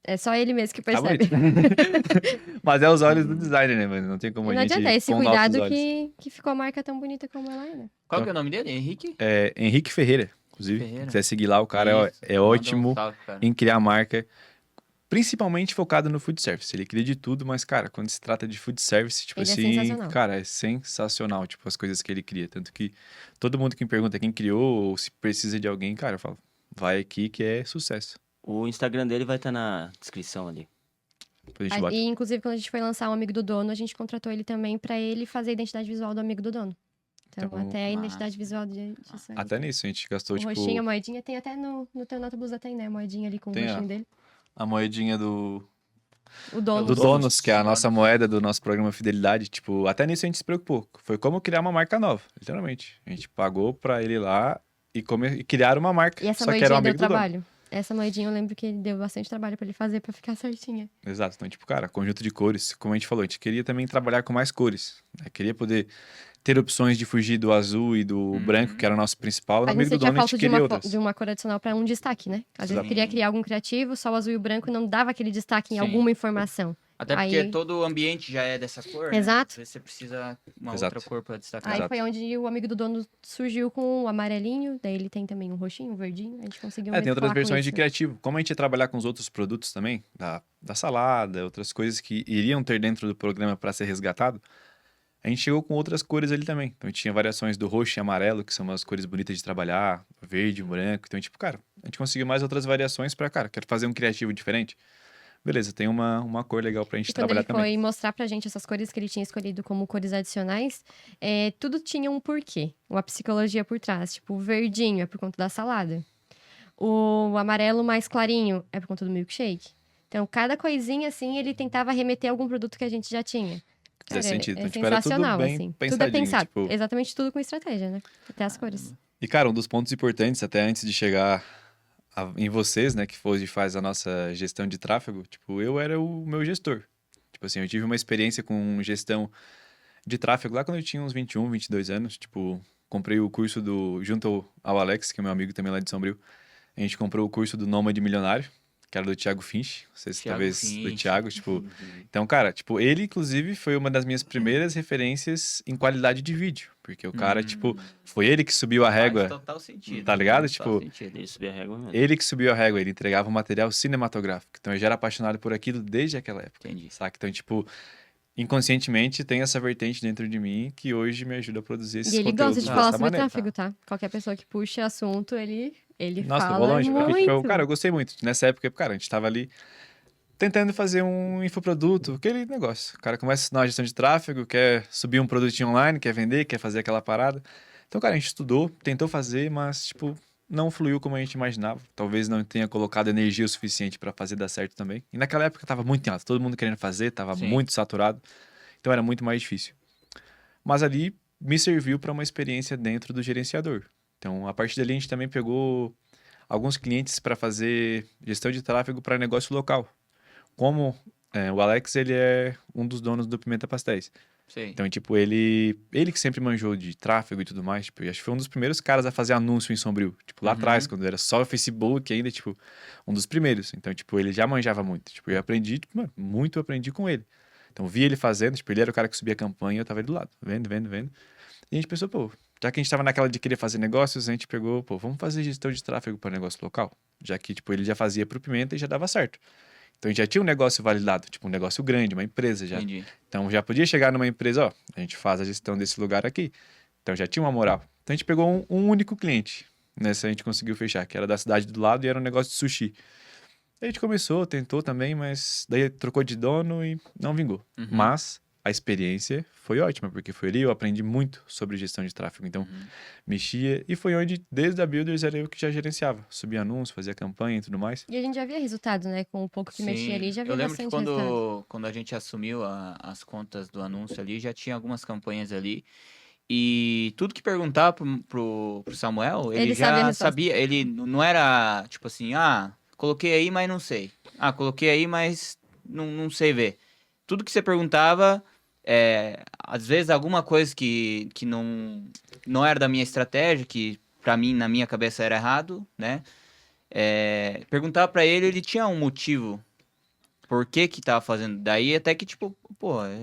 É só ele mesmo que Tá percebe. bonito. Mas é os olhos do designer, né, mano? Não tem como E a não gente adianta, é esse com nossos cuidado olhos. que ficou a marca tão bonita como ela é, né? Qual que é o nome dele? Henrique? É Henrique Ferreira, inclusive. Ferreira. Se quiser seguir lá, o cara Isso. é Manda um ótimo salve, cara. em criar marca, principalmente focado no food service. Ele cria de tudo, mas, cara, quando se trata de food service, tipo Ele é assim, sensacional. cara, é sensacional, tipo, as coisas que ele cria. Tanto que todo mundo que me pergunta quem criou ou se precisa de alguém, cara, eu falo, vai aqui que é sucesso. O Instagram dele vai estar na descrição ali. Depois a gente bota. E, inclusive, quando a gente foi lançar o Amigo do Dono, a gente contratou ele também pra ele fazer a identidade visual do Amigo do Dono. Então, Então, até a massa. identidade visual de sangue. Até nisso, a gente gastou, O tipo, roxinho, a moedinha, tem até no teu nota blusa tem, né? A moedinha ali com o Tem, roxinho ó. dele. a moedinha do O dono. do Donos. Donos, que é a nossa moeda do nosso programa Fidelidade. Tipo, até nisso a gente se preocupou. Foi como criar uma marca nova, literalmente. A gente pagou pra ele ir lá e criar uma marca. E essa Só que era um moedinha deu amigo do dono. trabalho. Essa moedinha eu lembro que deu bastante trabalho pra ele fazer pra ficar certinha. Exato. Então, tipo, cara, conjunto de cores. Como a gente falou, a gente queria também trabalhar com mais cores. Né? Queria poder ter opções de fugir do azul e do branco, que era o nosso principal. No A amigo gente do sentia dono, a gente falta de queria uma, outras. de uma cor adicional pra um destaque, né? Às vezes eu queria criar algum criativo, só o azul e o branco não dava aquele destaque em Sim. alguma informação. Até porque Aí- todo o ambiente já é dessa cor, né? Exato. Às vezes você precisa uma Exato. outra cor pra destacar. Aí Exato. foi onde o amigo do dono surgiu com o amarelinho, daí ele tem também um roxinho, um verdinho, a gente conseguiu Tem outras mesclar com versões de isso. criativo. Como a gente ia trabalhar com os outros produtos também, da salada, outras coisas que iriam ter dentro do programa para ser resgatado, a gente chegou com outras cores ali também. Então, a gente tinha variações do roxo e amarelo, que são umas cores bonitas de trabalhar, verde, branco. Então, tipo, cara, a gente conseguiu mais outras variações para, cara, quero fazer um criativo diferente. Beleza, tem uma cor legal pra gente E quando trabalhar ele também. foi mostrar pra gente essas cores que ele tinha escolhido como cores adicionais, tudo tinha um porquê, uma psicologia por trás. Tipo, o verdinho é por conta da salada. O amarelo mais clarinho é por conta do milkshake. Então, cada coisinha, assim, ele tentava remeter a algum produto que a gente já tinha. Fizesse sentido. É Então, tipo, era tudo sensacional, bem assim. Tudo é pensadinho, pensado. tipo- Exatamente tudo com estratégia, né? Até as cores. E, cara, um dos pontos importantes, até antes de chegar em vocês, né, que hoje faz a nossa gestão de tráfego, tipo, eu era o meu gestor. Tipo assim, eu tive uma experiência com gestão de tráfego lá quando eu tinha uns 21, 22 anos. Tipo, comprei o curso junto ao Alex, que é meu amigo também lá de Sombrio. A gente comprou o curso do Nômade Milionário, que era do Thiago Finch. Não sei se Thiago talvez do Finch. Thiago, tipo... Então, cara, tipo, ele, inclusive, foi uma das minhas primeiras referências em qualidade de vídeo. Porque o cara, tipo, foi ele que subiu a régua. Faz total sentido. Tá ligado? Total Tipo, sentido. Ele subiu a régua mesmo. Ele que subiu a régua, ele entregava um material cinematográfico. Então, eu já era apaixonado por aquilo desde aquela época. Entendi. Saca? Então, tipo, inconscientemente tem essa vertente dentro de mim que hoje me ajuda a produzir esses E ele conteúdos gosta de dessa falar sobre maneira. tráfego, tá? Qualquer pessoa que puxa assunto, ele Nossa, eu fala vou longe. Porque, muito. tipo, cara, eu gostei muito. Nessa época, cara, a gente tava ali tentando fazer um infoproduto, aquele negócio. O cara começa a ensinar a gestão de tráfego, quer subir um produtinho online, quer vender, quer fazer aquela parada. Então, cara, a gente estudou, tentou fazer, mas, tipo, não fluiu como a gente imaginava. Talvez não tenha colocado energia o suficiente para fazer dar certo também. E naquela época tava muito em alta, todo mundo querendo fazer, tava Sim. muito saturado. Então era muito mais difícil. Mas ali me serviu para uma experiência dentro do gerenciador. Então, a partir dali a gente também pegou alguns clientes para fazer gestão de tráfego para negócio local. Como o Alex, ele é um dos donos do Pimenta Pastéis. Sei. Então, tipo, ele que sempre manjou de tráfego e tudo mais, tipo, eu acho que foi um dos primeiros caras a fazer anúncio em Sombrio. Tipo, lá atrás, quando era só o Facebook ainda, tipo, um dos primeiros. Então, tipo, ele já manjava muito. Tipo, eu aprendi, tipo, mano, muito eu aprendi com ele. Então, vi ele fazendo, tipo, ele era o cara que subia a campanha, eu tava ali do lado, vendo. E a gente pensou, pô, já que a gente tava naquela de querer fazer negócios, a gente pegou, pô, vamos fazer gestão de tráfego para negócio local. Já que, tipo, ele já fazia pro Pimenta e já dava certo. Então, a gente já tinha um negócio validado, tipo, um negócio grande, uma empresa já. Entendi. Então, já podia chegar numa empresa, ó, a gente faz a gestão desse lugar aqui. Então, já tinha uma moral. Então, a gente pegou um único cliente. Nessa a gente conseguiu fechar, que era da cidade do lado e era um negócio de sushi. A gente começou, tentou também, mas daí trocou de dono e não vingou. Uhum. Mas a experiência foi ótima, porque foi ali eu aprendi muito sobre gestão de tráfego. Então, mexia e foi onde, desde a Builders, era eu que já gerenciava. Subia anúncio, fazia campanha e tudo mais. E a gente já via resultado, né? Com o pouco que mexia ali, já via Eu lembro que bastante resultado. quando a gente assumiu as contas do anúncio ali, já tinha algumas campanhas ali. E tudo que perguntava pro Samuel, ele Ele sabia a já resposta. sabia. Ele não era tipo assim, coloquei aí, mas não sei. Coloquei aí, mas não sei ver. Tudo que você perguntava, às vezes alguma coisa que não era da minha estratégia, que pra mim, na minha cabeça era errado, né? Perguntava pra ele, ele tinha um motivo por que tava fazendo. Daí até que, tipo,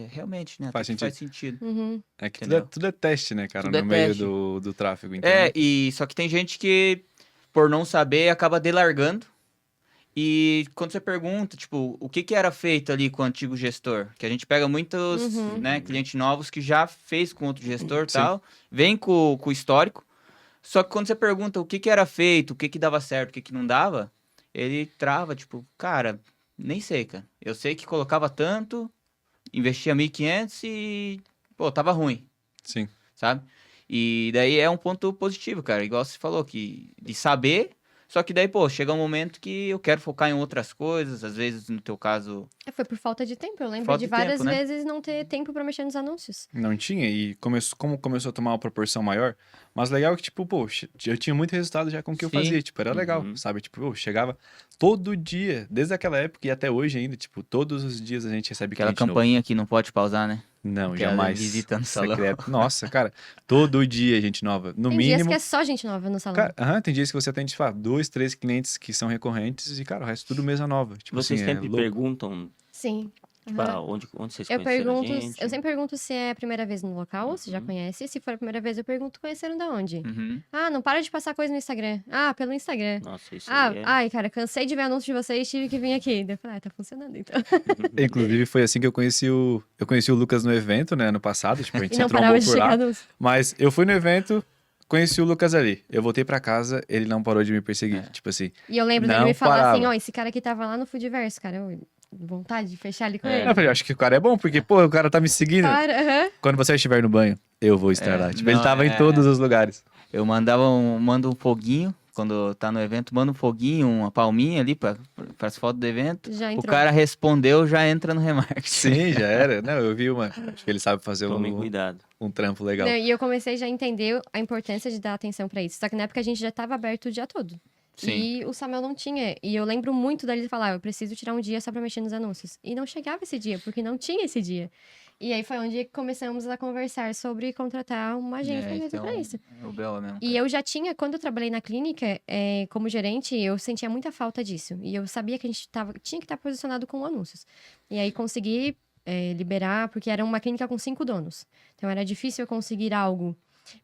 realmente, né? Faz até que faz sentido. Uhum. É que Entendeu? tudo é teste, né, cara? Tudo é no meio teste. do tráfego. Então, E só que tem gente que, por não saber, acaba delargando. E quando você pergunta, tipo, o que era feito ali com o antigo gestor? Que a gente pega muitos, né, clientes novos que já fez com outro gestor e Sim. tal, vem com o histórico. Só que quando você pergunta o que era feito, o que dava certo, o que não dava, ele trava, tipo, cara, nem sei, cara. Eu sei que colocava tanto, investia 1.500 e, tava ruim, sim. sabe? E daí é um ponto positivo, cara. Igual você falou, de saber. Só que daí, chega um momento que eu quero focar em outras coisas. Às vezes, no teu caso, Foi por falta de tempo. Eu lembro Falta de de várias tempo, né? vezes não ter tempo pra mexer nos anúncios. Não tinha, e como começou a tomar uma proporção maior, mas legal que, tipo, eu tinha muito resultado já com o que eu Sim. fazia, tipo, era legal, sabe? Tipo, chegava todo dia, desde aquela época e até hoje ainda, tipo, todos os dias a gente recebe aquela cliente novo. campainha que não pode pausar, né? Não, aquela jamais. visita no salão. Secreto. Nossa, cara, todo dia gente nova. No Tem dias mínimo. que é só gente nova no salão. Cara, tem dias que você atende, 2, 3 clientes que são recorrentes e, cara, o resto tudo mesa nova. Tipo Vocês assim, sempre é louco. perguntam, Sim. tipo, Aham. onde vocês Eu conheceram a pergunto, gente? eu sempre pergunto se é a primeira vez no local, se já conhece. Se for a primeira vez, eu pergunto conheceram da onde? Uhum. Não para de passar coisa no Instagram. Pelo Instagram. Nossa, isso aí é... Ai, cara, cansei de ver anúncio de vocês, tive que vir aqui. Daí eu falei, tá funcionando então. Inclusive, foi assim que eu conheci o Lucas no evento, né, ano passado. Tipo, a gente E se não parava trombou de por chegar lá. anúncio. Mas eu fui no evento, conheci o Lucas ali. Eu voltei pra casa, ele não parou de me perseguir. Tipo assim. E eu lembro dele Não me falar assim, parava. esse cara aqui tava lá no Foodiverse, cara. Vontade de fechar ali com É. ele. Eu falei, acho que o cara é bom, porque, pô, o cara tá me seguindo. Para, aham. Quando você estiver no banho, eu vou estar lá. Tipo, ele não, tava em todos os lugares. Eu mando um foguinho, quando tá no evento, manda um foguinho, uma palminha ali para as fotos do evento. Já O entrou. cara respondeu, já entra no remarketing. Sim, já era. Não, eu vi uma. Acho que ele sabe fazer Tomem cuidado. um trampo legal. Não, e eu comecei já a entender a importância de dar atenção pra isso. Só que na época a gente já tava aberto o dia todo. Sim. E o Samuel não tinha. E eu lembro muito dele falar, eu preciso tirar um dia só pra mexer nos anúncios. E não chegava esse dia, porque não tinha esse dia. E aí foi onde começamos a conversar sobre contratar uma agência mesmo então, pra isso. é o Bela mesmo. E eu já tinha, quando eu trabalhei na clínica, como gerente, eu sentia muita falta disso. E eu sabia que a gente tinha que estar posicionado com anúncios. E aí consegui liberar, porque era uma clínica com 5 donos. Então era difícil eu conseguir algo,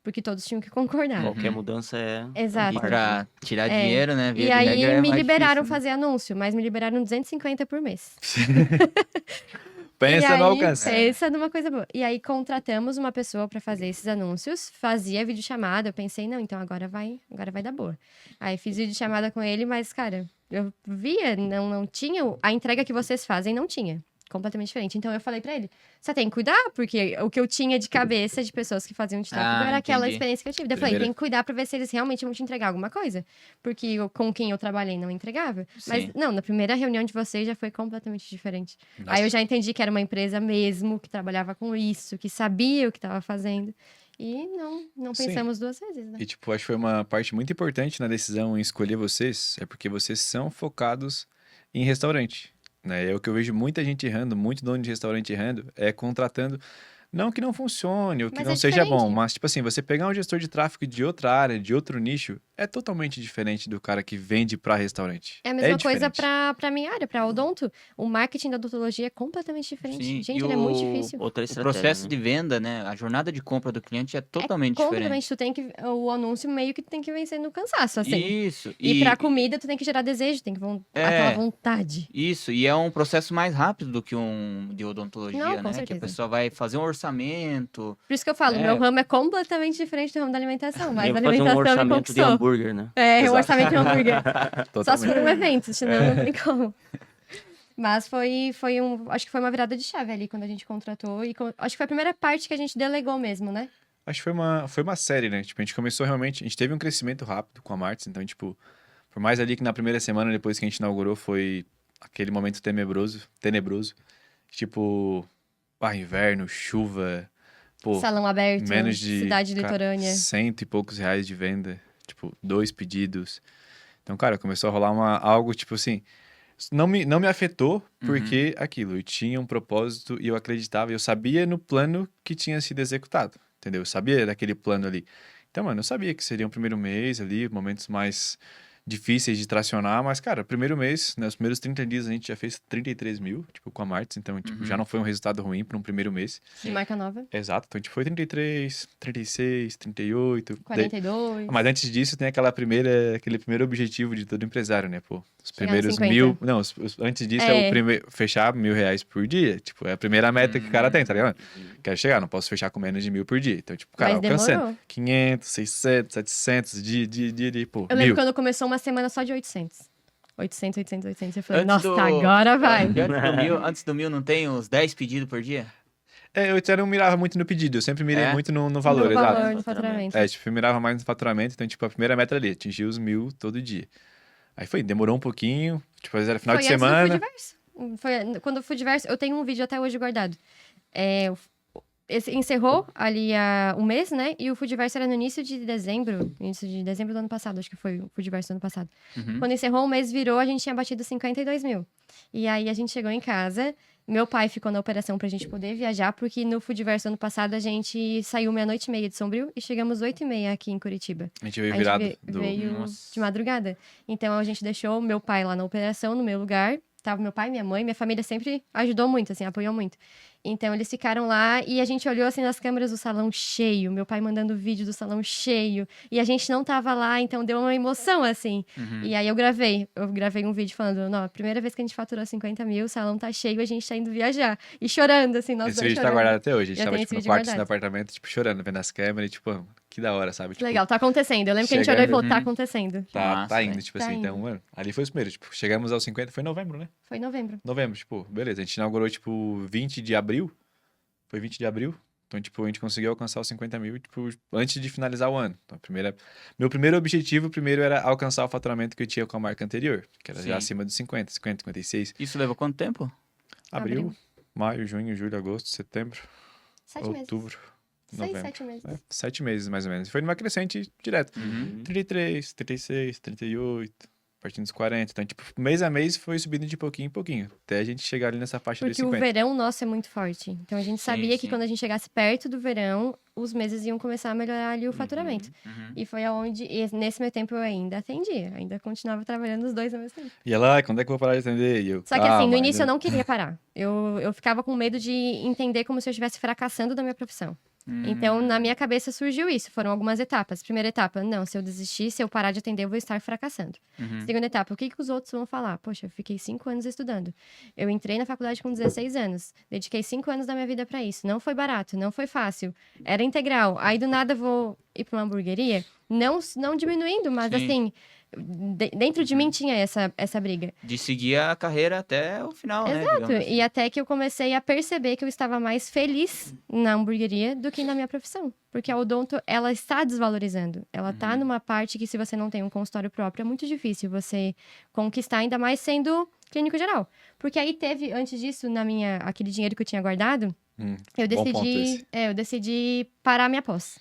porque todos tinham que concordar. Qualquer mudança é... Exato. Pra tirar dinheiro, né? via E de aí regra, é me mais liberaram difícil, né? fazer anúncio, mas me liberaram 250 por mês. Pensa e aí, no alcance. Pensa numa coisa boa. E aí contratamos uma pessoa pra fazer esses anúncios, fazia videochamada, eu pensei, não, então agora vai dar boa. Aí fiz videochamada com ele, mas, cara, eu via, não tinha, a entrega que vocês fazem não tinha. Completamente diferente. Então eu falei pra ele, você tem que cuidar, porque o que eu tinha de cabeça de pessoas que faziam de tráfego era aquela entendi. experiência que eu tive. Daí eu falei, tem que cuidar pra ver se eles realmente vão te entregar alguma coisa. Porque com quem eu trabalhei não entregava. Mas Sim. não, na primeira reunião de vocês já foi completamente diferente. Nossa. Aí eu já entendi que era uma empresa mesmo, que trabalhava com isso, que sabia o que estava fazendo. E não Sim. pensamos duas vezes, né? E, tipo, acho que foi uma parte muito importante na decisão em escolher vocês, é porque vocês são focados em restaurante, né? É o que eu vejo muita gente errando, muito dono de restaurante errando, é contratando, não que não funcione ou que Mas não é seja bom, diferente. mas, tipo assim, você pegar um gestor de tráfego de outra área, de outro nicho, é totalmente diferente do cara que vende pra restaurante. É a mesma coisa diferente. pra minha área, pra odonto. O marketing da odontologia é completamente diferente. Sim, Gente, e ele é muito difícil. Outra O estratégia, processo né? de venda, né? A jornada de compra do cliente é totalmente diferente. Completamente, tu tem que... O anúncio meio que tem que vencer no cansaço, assim. Isso. E pra comida, tu tem que gerar desejo, tem que aquela vontade. Isso, e é um processo mais rápido do que um de odontologia, Não, com né? Que a certeza. pessoa vai fazer um orçamento orçamento. Por isso que eu falo, É. meu ramo é completamente diferente do ramo da alimentação, mas Ia a fazer um alimentação me orçamento de conquistou. hambúrguer, né? É, o Exato. orçamento de hambúrguer. Só se Totalmente. for um evento, senão não tem como. Mas acho que foi uma virada de chave ali quando a gente contratou. Acho que foi a primeira parte que a gente delegou mesmo, né? Acho que foi uma série, né? Tipo, a gente começou realmente... A gente teve um crescimento rápido com a Martins, então, tipo... Por mais ali que na primeira semana, depois que a gente inaugurou, foi aquele momento tenebroso. Tipo, inverno, chuva... Pô, Salão aberto, menos de... cidade litorânea. 100 e poucos reais de venda. Tipo, 2 pedidos. Então, cara, começou a rolar algo, tipo assim... Não me afetou, porque aquilo, eu tinha um propósito e eu acreditava, eu sabia no plano que tinha sido executado, entendeu? Eu sabia daquele plano ali. Então, mano, eu sabia que seria um primeiro mês ali, momentos mais difíceis de tracionar, mas, cara, primeiro mês, nos primeiros 30 dias a gente já fez 33 mil, tipo, com a Martins, então, tipo, já não foi um resultado ruim para um primeiro mês. De marca nova. Exato, então, tipo, foi 33, 36, 38... 42. Mas antes disso tem aquele primeiro objetivo de todo empresário, né, pô? Os Chegar nos primeiros 50. 1.000... Não, antes disso é o primeiro... Fechar R$1.000 por dia. Tipo, é a primeira meta que o cara tem, tá ligado? Quero chegar, não posso fechar com menos de 1.000 por dia. Então, tipo, cara, Mas alcançando. demorou. 500, 600, 700, pô, Eu lembro 1.000. quando começou uma semana só de 800. 800, 800, 800. Eu falei, Antes nossa, do- agora vai. Antes do 1.000 não tem uns 10 pedidos por dia? Eu até não mirava muito no pedido, eu sempre mirei É? muito no valor, No exato. valor, no faturamento. Tipo, eu mirava mais no faturamento, então, tipo, a primeira meta ali, atingir os 1.000 todo dia. Aí demorou um pouquinho, tipo, às vezes era final Foi de antes do semana. Foodiverso. Quando o Foodiverso, eu tenho um vídeo até hoje guardado. Encerrou ali um mês, né? E o Foodiverso era no início de dezembro do ano passado, acho que foi o Foodiverso do ano passado. Quando encerrou o mês, virou, a gente tinha batido 52 mil. E aí a gente chegou em casa, meu pai ficou na operação pra gente poder viajar, porque no Foodiverso ano passado a gente saiu 00:30 de Sombrio e chegamos 8:30 aqui em Curitiba. A gente veio A virado gente veio Nossa. de madrugada. Então a gente deixou meu pai lá na operação, no meu lugar. Tava meu pai, minha mãe, minha família sempre ajudou muito, assim, apoiou muito. Então eles ficaram lá e a gente olhou assim nas câmeras do salão cheio, meu pai mandando vídeo do salão cheio. E a gente não tava lá, então deu uma emoção, assim. E aí eu gravei um vídeo falando, não, a primeira vez que a gente faturou 50 mil, o salão tá cheio, a gente tá indo viajar. E chorando, assim, nós Esse dois vídeo tá chorando. guardado até hoje. A gente Eu tava, tenho tipo, esse no vídeo quarto do guardado. apartamento, tipo, chorando, vendo as câmeras e, tipo, que da hora, sabe? Tipo, Legal, tá acontecendo. Eu lembro que a gente olhou e falou, chegando- tá acontecendo. Tá Massa, indo, velho. tipo Tá assim. indo. Então, mano, ali foi os primeiros. Tipo, chegamos aos 50, foi em novembro, né? Foi em novembro. Novembro, tipo, beleza. A gente inaugurou, tipo, 20 de abril. Foi 20 de abril. Então, tipo, a gente conseguiu alcançar os 50 mil, tipo, antes de finalizar o ano. Então, meu primeiro objetivo, primeiro, era alcançar o faturamento que eu tinha com a marca anterior, que era Sim. já acima dos 50, 56. Isso levou quanto tempo? Abril, maio, junho, julho, agosto, setembro, 7 meses. outubro, 6, novembro. 7 meses. 7 meses, mais ou menos. Foi numa crescente direto. Uhum. 33, 36, 38, partindo dos 40. Então, tipo, mês a mês foi subindo de pouquinho em pouquinho, até a gente chegar ali nessa faixa dos Porque o 50. verão nosso é muito forte. Então a gente sabia que sim. quando a gente chegasse perto do verão, os meses iam começar a melhorar ali o faturamento. Uhum. E foi aonde, e nesse meu tempo eu ainda atendia, ainda continuava trabalhando os dois ao mesmo tempo. E ela, quando é que eu vou parar de atender? E eu, Só que assim, no calma, início eu ainda- não queria parar. Eu ficava com medo de entender como se eu estivesse fracassando da minha profissão. Então, na minha cabeça surgiu isso. Foram algumas etapas. Primeira etapa, não, se eu desistir, se eu parar de atender, eu vou estar fracassando. Segunda etapa, o que os outros vão falar? Poxa, eu fiquei 5 anos estudando. Eu entrei na faculdade com 16 anos. Dediquei 5 anos da minha vida para isso. Não foi barato, não foi fácil. Era integral. Aí, do nada, vou ir para uma hamburgueria. Não diminuindo, mas Sim. assim... Dentro de mim tinha essa briga. De seguir a carreira até o final, né? Exato. digamos assim. E até que eu comecei a perceber que eu estava mais feliz na hamburgueria do que na minha profissão. Porque a odonto, ela está desvalorizando. Ela está numa parte que, se você não tem um consultório próprio, é muito difícil você conquistar, ainda mais sendo clínico geral. Porque aí teve, antes disso, aquele dinheiro que eu tinha guardado, eu bom ponto esse. eu decidi parar minha pós.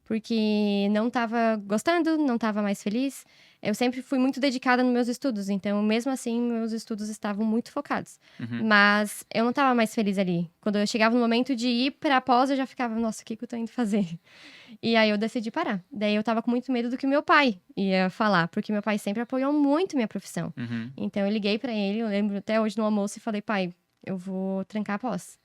Porque não estava gostando, não estava mais feliz. Eu sempre fui muito dedicada nos meus estudos, então, mesmo assim, meus estudos estavam muito focados. Mas eu não estava mais feliz ali. Quando eu chegava no momento de ir para a pós, eu já ficava, nossa, o que eu tô indo fazer? E aí eu decidi parar. Daí eu tava com muito medo do que meu pai ia falar, porque meu pai sempre apoiou muito minha profissão. Uhum. Então eu liguei para ele, eu lembro até hoje no almoço, e falei, pai, eu vou trancar a pós.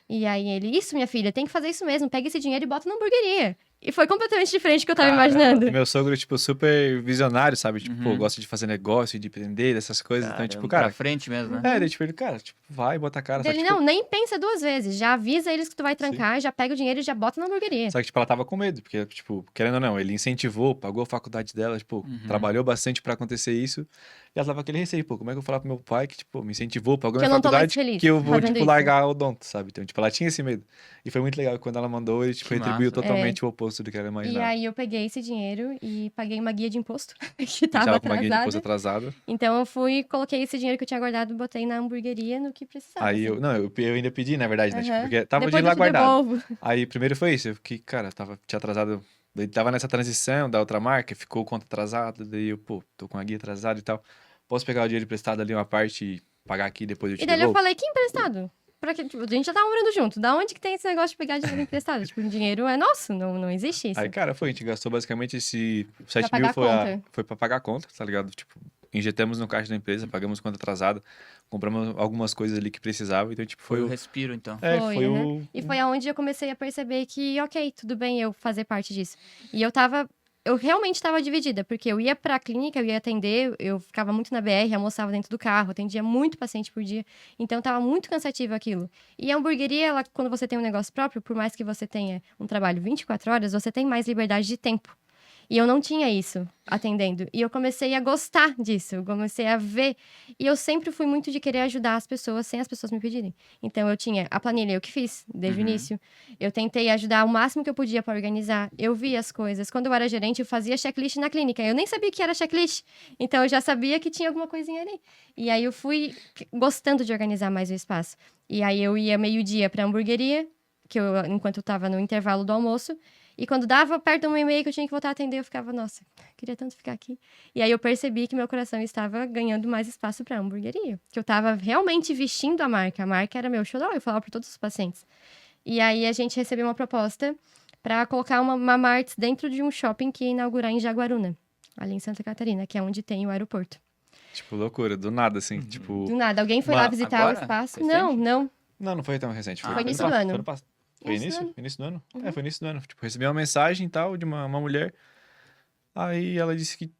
E aí ele, isso, minha filha, tem que fazer isso mesmo, pega esse dinheiro e bota na hamburgueria. E foi completamente diferente do que eu tava imaginando. Meu sogro, tipo, super visionário, sabe? Tipo, pô, Uhum. gosta de fazer negócio, de empreender, dessas coisas. Então, tipo, Caramba, Pra cara... frente mesmo, né? daí, tipo, ele, cara, tipo, vai, bota a cara. Só que, Ele, tipo, não, nem pensa 2 vezes. Já avisa eles que tu vai trancar, já pega o dinheiro e já bota na hamburgueria. Só que, tipo, ela tava com medo, porque, tipo, querendo ou não, ele incentivou, pagou a faculdade dela, tipo, Uhum. trabalhou bastante pra acontecer isso. E ela tava com aquele receio, pô, como é que eu vou falar pro meu pai que, tipo, me incentivou, pagou Que eu minha não tô mais faculdade, feliz que eu vou, fazendo tipo, isso. largar o odonto, sabe? Então, tipo, ela tinha esse medo. E foi muito legal quando ela mandou, ele, tipo, Que retribuiu massa. totalmente o oposto do que ela E imaginava. aí eu peguei esse dinheiro e paguei uma guia de imposto que A gente tava com uma guia de imposto atrasada. atrasada. Então eu fui, coloquei esse dinheiro que eu tinha guardado e botei na hamburgueria no que precisava. Aí assim. eu ainda pedi, na verdade, né? Tipo, Aham. porque tava o Depois dinheiro lá eu te guardado. devolvo. Aí primeiro foi isso, eu fiquei, cara, tinha atrasado. Daí tava nessa transição da outra marca, ficou conta atrasada, daí eu, pô, tô com a guia atrasada e tal. Posso pegar o dinheiro emprestado ali uma parte e pagar aqui e depois eu te E daí eu devolvo? falei, que emprestado? Pra que, tipo, a gente já tá morando junto. Da onde que tem esse negócio de pegar dinheiro emprestado? Tipo, o dinheiro é nosso, não existe isso. Aí, cara, foi, a gente gastou basicamente esse 7 pagar mil a conta. foi pra pagar a conta, tá ligado? Tipo, injetamos no caixa da empresa, pagamos conta atrasada, compramos algumas coisas ali que precisava, então, tipo, Foi foi o o... respiro, então. foi aham. o... E foi aonde eu comecei a perceber que, ok, tudo bem eu fazer parte disso. E eu realmente estava dividida, porque eu ia pra clínica, eu ia atender, eu ficava muito na BR, almoçava dentro do carro, atendia muito paciente por dia, então tava muito cansativo aquilo. E a hamburgueria, ela, quando você tem um negócio próprio, por mais que você tenha um trabalho 24 horas, você tem mais liberdade de tempo. E eu não tinha isso atendendo. E eu comecei a gostar disso, eu comecei a ver. E eu sempre fui muito de querer ajudar as pessoas sem as pessoas me pedirem. Então eu tinha a planilha, eu que fiz desde o Uhum. início. Eu tentei ajudar o máximo que eu podia para organizar. Eu vi as coisas. Quando eu era gerente, eu fazia checklist na clínica. Eu nem sabia o que era checklist. Então eu já sabia que tinha alguma coisinha ali. E aí eu fui gostando de organizar mais o espaço. E aí eu ia meio-dia para a hamburgueria, enquanto eu estava no intervalo do almoço. E quando dava perto do 1h30 que eu tinha que voltar a atender, eu ficava, nossa, queria tanto ficar aqui. E aí eu percebi que meu coração estava ganhando mais espaço para a hamburgueria. Que eu estava realmente vestindo a marca. A marca era meu xodó, eu falava para todos os pacientes. E aí a gente recebeu uma proposta para colocar uma Martins dentro de um shopping que ia inaugurar em Jaguaruna, ali em Santa Catarina, que é onde tem o aeroporto. Tipo, loucura, do nada, assim, tipo... Do nada, alguém foi lá visitar agora? o espaço? Recente? Não. Não foi tão recente. Foi Foi ano início do passado, ano. foi ano passado. Foi Início do início? Início do ano? Uhum. Foi início do ano. Tipo, recebi uma mensagem e tal de uma mulher. Aí ela disse que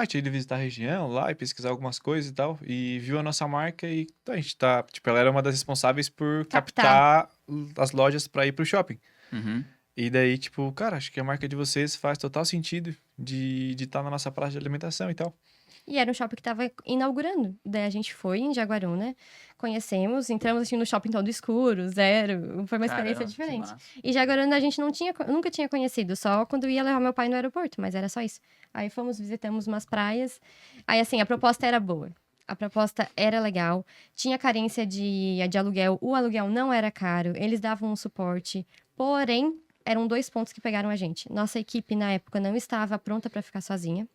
tinha ido visitar a região lá e pesquisar algumas coisas e tal. E viu a nossa marca e a gente tá. Tipo, ela era uma das responsáveis por captar as lojas pra ir pro shopping. Uhum. E daí, tipo, cara, acho que a marca de vocês faz total sentido de estar na nossa praça de alimentação e tal. E era um shopping que estava inaugurando. Daí a gente foi em Jaguaruna, conhecemos, entramos assim, no shopping todo escuro, zero. Foi uma experiência Caramba, que diferente. massa. E Jaguaruna a gente nunca tinha conhecido, só quando ia levar meu pai no aeroporto, mas era só isso. Aí fomos, visitamos umas praias. Aí, assim, a proposta era boa. A proposta era legal. Tinha carência de aluguel. O aluguel não era caro. Eles davam um suporte. Porém, eram 2 pontos que pegaram a gente. Nossa equipe, na época, não estava pronta para ficar sozinha.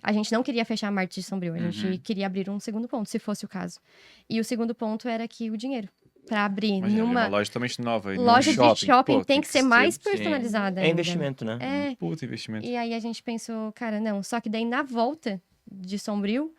A gente não queria fechar a Martins de Sombrio. A gente queria abrir um segundo ponto, se fosse o caso. E o segundo ponto era que o dinheiro. Para abrir Imagina, numa uma loja totalmente nova. loja de shopping Pô, tem que ser mais sim. personalizada É ainda. investimento, né? É. Puta investimento. E aí a gente pensou, cara, não. Só que daí na volta de Sombrio,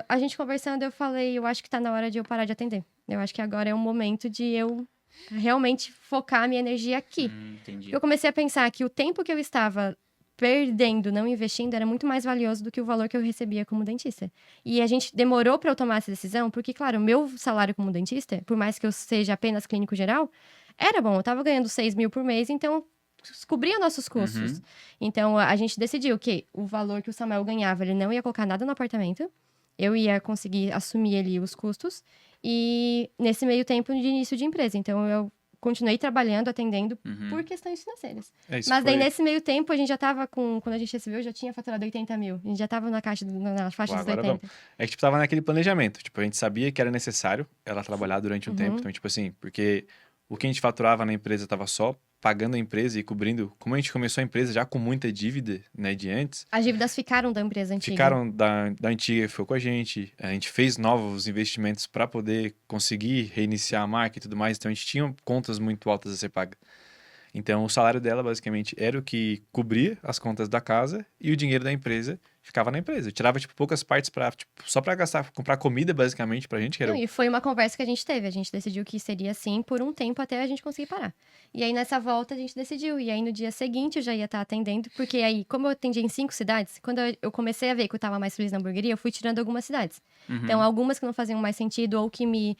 a gente conversando, eu falei, eu acho que tá na hora de eu parar de atender. Eu acho que agora é o momento de eu realmente focar a minha energia aqui. Entendi. Eu comecei a pensar que o tempo que eu estava perdendo, não investindo, era muito mais valioso do que o valor que eu recebia como dentista. E a gente demorou para eu tomar essa decisão, porque, claro, o meu salário como dentista, por mais que eu seja apenas clínico geral, era bom. Eu estava ganhando 6 mil por mês, então cobria nossos custos. Então, a gente decidiu que o valor que o Samuel ganhava, ele não ia colocar nada no apartamento, eu ia conseguir assumir ali os custos, e nesse meio tempo de início de empresa. Então, eu continuei trabalhando, atendendo por questões financeiras. Isso Mas daí, foi- nesse meio tempo, a gente já tava quando a gente recebeu, já tinha faturado 80 mil. A gente já tava na faixa dos Agora 80. É que, tipo, tava naquele planejamento. Tipo, a gente sabia que era necessário ela trabalhar durante um tempo. Então, tipo assim, porque o que a gente faturava na empresa tava só pagando a empresa e cobrindo. Como a gente começou a empresa já com muita dívida, né, de antes, As dívidas ficaram da empresa antiga. ficaram da antiga, ficou com a gente. A gente fez novos investimentos para poder conseguir reiniciar a marca e tudo mais. Então, a gente tinha contas muito altas a ser pagas. Então, o salário dela, basicamente, era o que cobria as contas da casa e o dinheiro da empresa ficava na empresa. Eu tirava, tipo, poucas partes só pra gastar, comprar comida, basicamente, pra gente, que era Não, e foi uma conversa que a gente teve. A gente decidiu que seria assim por um tempo até a gente conseguir parar. E aí, nessa volta, a gente decidiu. E aí, no dia seguinte, eu já ia estar atendendo. Porque aí, como eu atendia em 5 cidades, quando eu comecei a ver que eu tava mais feliz na hamburgueria, eu fui tirando algumas cidades. Então, algumas que não faziam mais sentido ou que me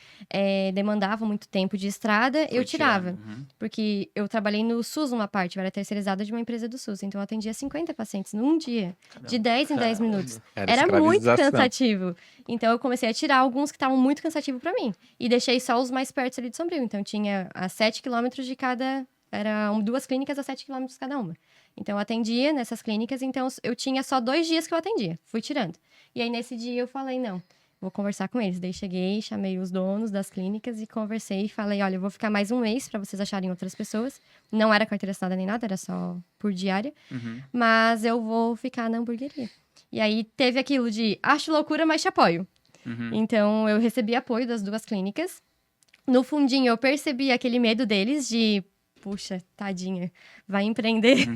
demandavam muito tempo de estrada, eu tirava. Porque eu trabalhei no SUS uma parte, eu era terceirizada de uma empresa do SUS. Então, eu atendia 50 pacientes num dia, de 10 em 10 minutos. Era muito escravização. cansativo. Então, eu comecei a tirar alguns que estavam muito cansativos pra mim. E deixei só os mais perto ali de Sombrio. Então, tinha a 7 quilômetros de cada... Eram 2 clínicas a 7 quilômetros cada uma. Então, eu atendia nessas clínicas. Então, eu tinha só 2 dias que eu atendia. Fui tirando. E aí, nesse dia, eu falei, não, vou conversar com eles. Daí, cheguei, chamei os donos das clínicas e conversei. E falei, olha, eu vou ficar mais um mês pra vocês acharem outras pessoas. Não era carteira assinada nem nada, era só por diária. Mas eu vou ficar na hamburgueria. E aí, teve aquilo de, acho loucura, mas te apoio. Então, eu recebi apoio das 2 clínicas. No fundinho, eu percebi aquele medo deles de... Puxa, tadinha, vai empreender.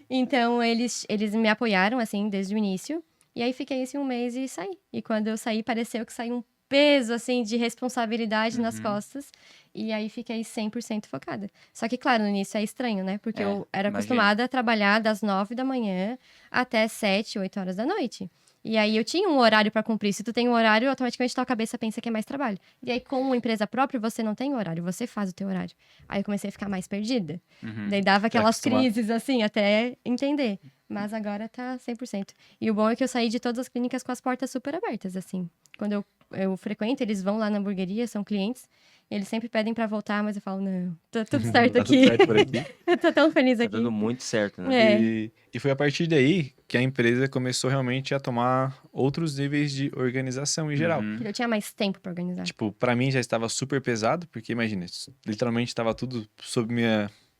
Então, eles me apoiaram, assim, desde o início. E aí, fiquei esse um mês e saí. E quando eu saí, pareceu que saiu um peso, assim, de responsabilidade nas costas. E aí, fiquei 100% focada. Só que, claro, no início é estranho, né? Porque eu era acostumada a trabalhar das 9 da manhã até 7, 8 horas da noite. E aí, eu tinha um horário pra cumprir. Se tu tem um horário, automaticamente tua cabeça pensa que é mais trabalho. E aí, com uma empresa própria, você não tem horário. Você faz o teu horário. Aí, eu comecei a ficar mais perdida. Daí, dava aquelas crises, assim, até entender. Mas agora tá 100%. E o bom é que eu saí de todas as clínicas com as portas super abertas, assim. Quando eu frequento, eles vão lá na hamburgueria, são clientes. Eles sempre pedem pra voltar, mas eu falo, não, tá tudo certo Tá aqui. tudo certo por aqui. Eu tô tão feliz Tá aqui. dando muito certo, né? É. E foi a partir daí que a empresa começou realmente a tomar outros níveis de organização em geral. Porque eu tinha mais tempo pra organizar. Tipo, pra mim já estava super pesado, porque imagina, literalmente estava tudo sob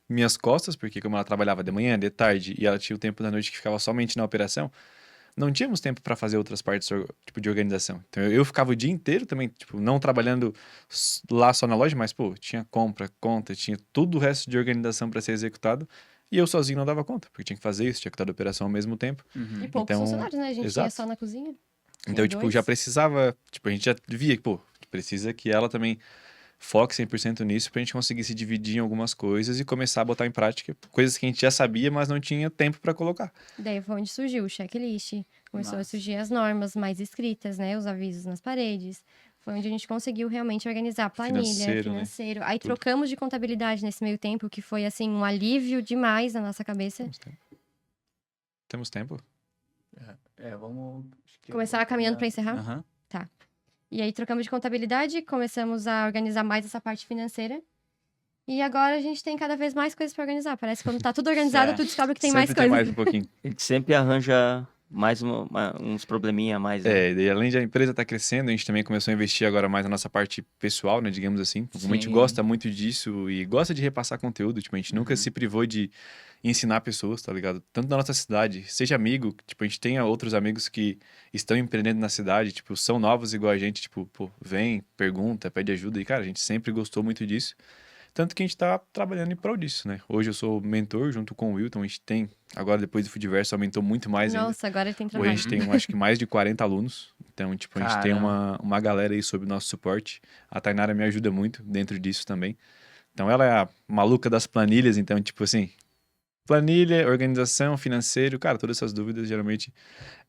minhas costas, porque como ela trabalhava de manhã, de tarde, e ela tinha o tempo da noite que ficava somente na operação, não tínhamos tempo para fazer outras partes, tipo, de organização. Então, eu ficava o dia inteiro também, tipo, não trabalhando lá só na loja, mas, pô, tinha compra, conta, tinha todo o resto de organização para ser executado, e eu sozinho não dava conta, porque tinha que fazer isso, tinha que estar da operação ao mesmo tempo. E poucos Então, funcionários, né? A gente tinha exato. só na cozinha. Então, Tinha tipo, 2. já precisava, tipo, a gente já via que, pô, precisa que ela também foque 100% nisso pra gente conseguir se dividir em algumas coisas e começar a botar em prática coisas que a gente já sabia, mas não tinha tempo pra colocar. Daí foi onde surgiu o checklist. Começou a Massa. surgir as normas mais escritas, né? Os avisos nas paredes. Foi onde a gente conseguiu realmente organizar planilha, Financeiro, né? financeiro. Aí Tudo. trocamos de contabilidade nesse meio tempo, que foi, assim, um alívio demais na nossa cabeça. Temos tempo? Vamos... Começar caminhando pra encerrar? Aham. E aí trocamos de contabilidade, começamos a organizar mais essa parte financeira. E agora a gente tem cada vez mais coisas pra organizar. Parece que quando tá tudo organizado, Certo. tu descobre que tem Sempre mais tem coisas. mais um pouquinho. A gente sempre arranja mais uns probleminha a mais. Né? E além de a empresa estar crescendo, a gente também começou a investir agora mais na nossa parte pessoal, né, digamos assim. Como a gente Sim. gosta muito disso e gosta de repassar conteúdo, tipo, a gente nunca se privou de ensinar pessoas, tá ligado? Tanto na nossa cidade, seja amigo, tipo, a gente tem outros amigos que estão empreendendo na cidade, tipo, são novos igual a gente, tipo, pô, vem, pergunta, pede ajuda e, cara, a gente sempre gostou muito disso. Tanto que a gente tá trabalhando em prol disso, né? Hoje eu sou mentor junto com o Wilton, a gente tem, agora depois do Foodiverso aumentou muito mais ainda. Nossa, agora ele tem Hoje trabalho. a gente tem, acho que mais de 40 alunos. Então, tipo, a gente tem uma galera aí sob o nosso suporte. A Tainara me ajuda muito dentro disso também. Então, ela é a maluca das planilhas. Então, tipo assim, planilha, organização, financeiro, cara, todas essas dúvidas, geralmente,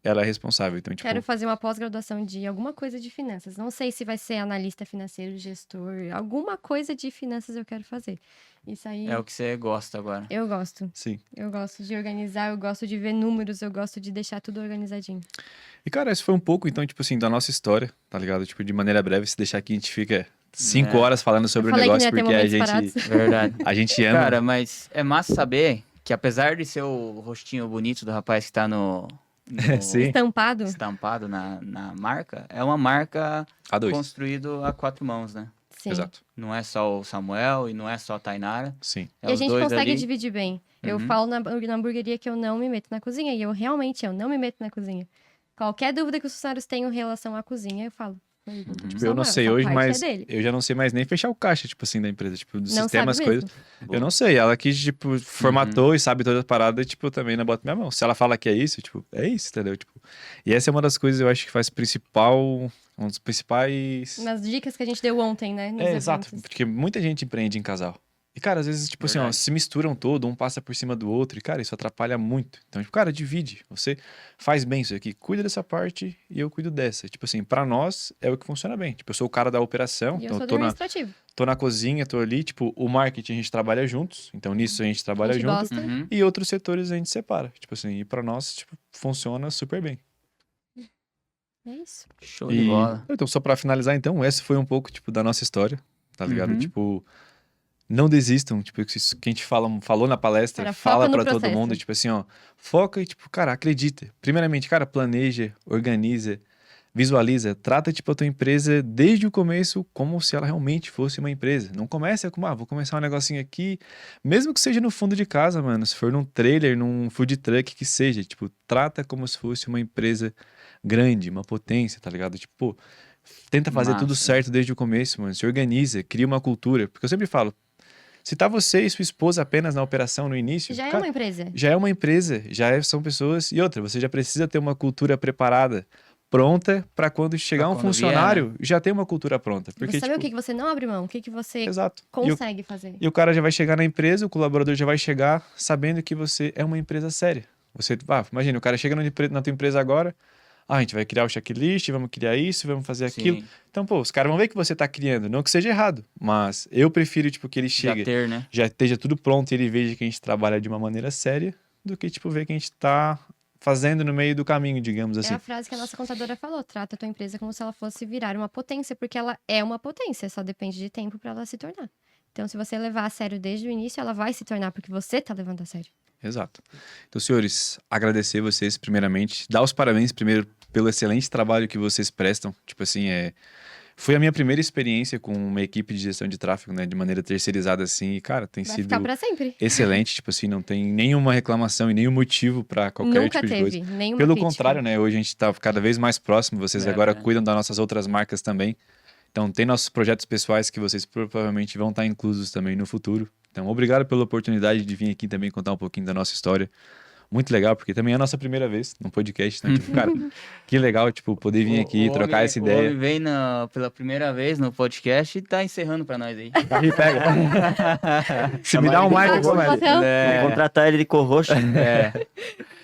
ela é responsável. Então, tipo, Quero fazer uma pós-graduação de alguma coisa de finanças. Não sei se vai ser analista financeiro, gestor. Alguma coisa de finanças eu quero fazer. Isso aí É o que você gosta agora. eu gosto. sim. Eu gosto de organizar, eu gosto de ver números, eu gosto de deixar tudo organizadinho. E, cara, esse foi um pouco, então, tipo assim, da nossa história, tá ligado? Tipo, de maneira breve, se deixar aqui, a gente fica 5 horas falando sobre o falei que negócio, não ia ter porque momentos parados. Verdade. a gente ama. Cara, mas é massa saber que apesar de ser o rostinho bonito do rapaz que tá no Sim. Estampado. estampado na marca, é uma marca A2. construída a 4 mãos, né? Sim. Exato. Não é só o Samuel e não é só a Tainara. Sim. É E a os gente dois consegue ali. dividir bem. Eu Uhum. falo na hamburgueria que eu não me meto na cozinha. E eu não me meto na cozinha. Qualquer dúvida que os funcionários tenham em relação à cozinha, eu falo, Tipo, eu não sei hoje, mas eu já não sei mais nem fechar o caixa, tipo assim, da empresa. Tipo, dos Não sistemas, sabe coisas. Eu não sei. Ela que, tipo, formatou e sabe todas as paradas, tipo, eu também não boto minha mão. Se ela fala que é isso, tipo, é isso, entendeu? Tipo, e essa é uma das coisas, eu acho que faz um dos principais... Nas dicas que a gente deu ontem, né? nos exato. eventos. Porque muita gente empreende em casal. E, cara, às vezes, tipo assim, ó, Verdade. se misturam todo, um passa por cima do outro. E, cara, isso atrapalha muito. Então, tipo, cara, divide. Você faz bem isso aqui, cuida dessa parte e eu cuido dessa. Tipo assim, pra nós é o que funciona bem. Tipo, eu sou o cara da operação, E eu então sou eu do administrativo. tô na cozinha, tô ali. Tipo, o marketing a gente trabalha juntos. Então, nisso a gente trabalha A gente junto. gosta. Uhum. E outros setores a gente separa. Tipo assim, e pra nós, tipo, funciona super bem. É isso. Show de bola. Então, só pra finalizar, então, essa foi um pouco, tipo, da nossa história, tá ligado? Uhum. Tipo, não desistam, tipo, isso que a gente falou na palestra, Cara, fala foca no pra todo processo. mundo, tipo assim, ó, foca e, tipo, cara, acredita. Primeiramente, cara, planeja, organiza, visualiza, trata, tipo, a tua empresa desde o começo como se ela realmente fosse uma empresa. Não começa com, vou começar um negocinho aqui, mesmo que seja no fundo de casa, mano, se for num trailer, num food truck, que seja, tipo, trata como se fosse uma empresa grande, uma potência, tá ligado? Tipo, pô, tenta fazer tudo Massa. certo desde o começo, mano, se organiza, cria uma cultura, porque eu sempre falo, se tá você e sua esposa apenas na operação no início, Já é cara, uma empresa. já é uma empresa, são pessoas. E outra, você já precisa ter uma cultura preparada, pronta, para quando chegar Pra um quando vier, funcionário, já tem uma cultura pronta. Porque, Você sabe tipo, o que você não abre mão, o que você exato. consegue fazer. E o cara já vai chegar na empresa, o colaborador já vai chegar sabendo que você é uma empresa séria. Você, imagina, o cara chega na tua empresa agora, a gente vai criar o checklist, vamos criar isso, vamos fazer aquilo. Sim. Então, pô, os caras vão ver que você tá criando, não que seja errado, mas eu prefiro, tipo, que ele Já chegue, ter, né? já esteja tudo pronto e ele veja que a gente trabalha de uma maneira séria, do que, tipo, ver que a gente tá fazendo no meio do caminho, digamos É assim. a frase que a nossa contadora falou, trata a tua empresa como se ela fosse virar uma potência, porque ela é uma potência, só depende de tempo para ela se tornar. Então, se você levar a sério desde o início, ela vai se tornar, porque você tá levando a sério. Exato. Então, senhores, agradecer vocês primeiramente, dar os parabéns primeiro pelo excelente trabalho que vocês prestam. Tipo assim, foi a minha primeira experiência com uma equipe de gestão de tráfego, né, de maneira terceirizada assim, e, cara, tem Vai sido ficar para sempre. excelente, tipo assim, não tem nenhuma reclamação e nenhum motivo para qualquer Nunca tipo de coisa. teve nenhuma Pelo crítica. contrário, né, hoje a gente tá cada vez mais próximo, vocês agora cuidam das nossas outras marcas também. Então, tem nossos projetos pessoais que vocês provavelmente vão estar inclusos também no futuro. Então, obrigado pela oportunidade de vir aqui também contar um pouquinho da nossa história. Muito legal, porque também é a nossa primeira vez no podcast, então, tipo, cara, que legal, tipo, poder vir aqui, trocar essa O ideia. homem vem pela primeira vez no podcast e tá encerrando pra nós aí. Aí, pega. Se me dá um mic, eu vou, velho. Então, Vou contratar ele de co-host.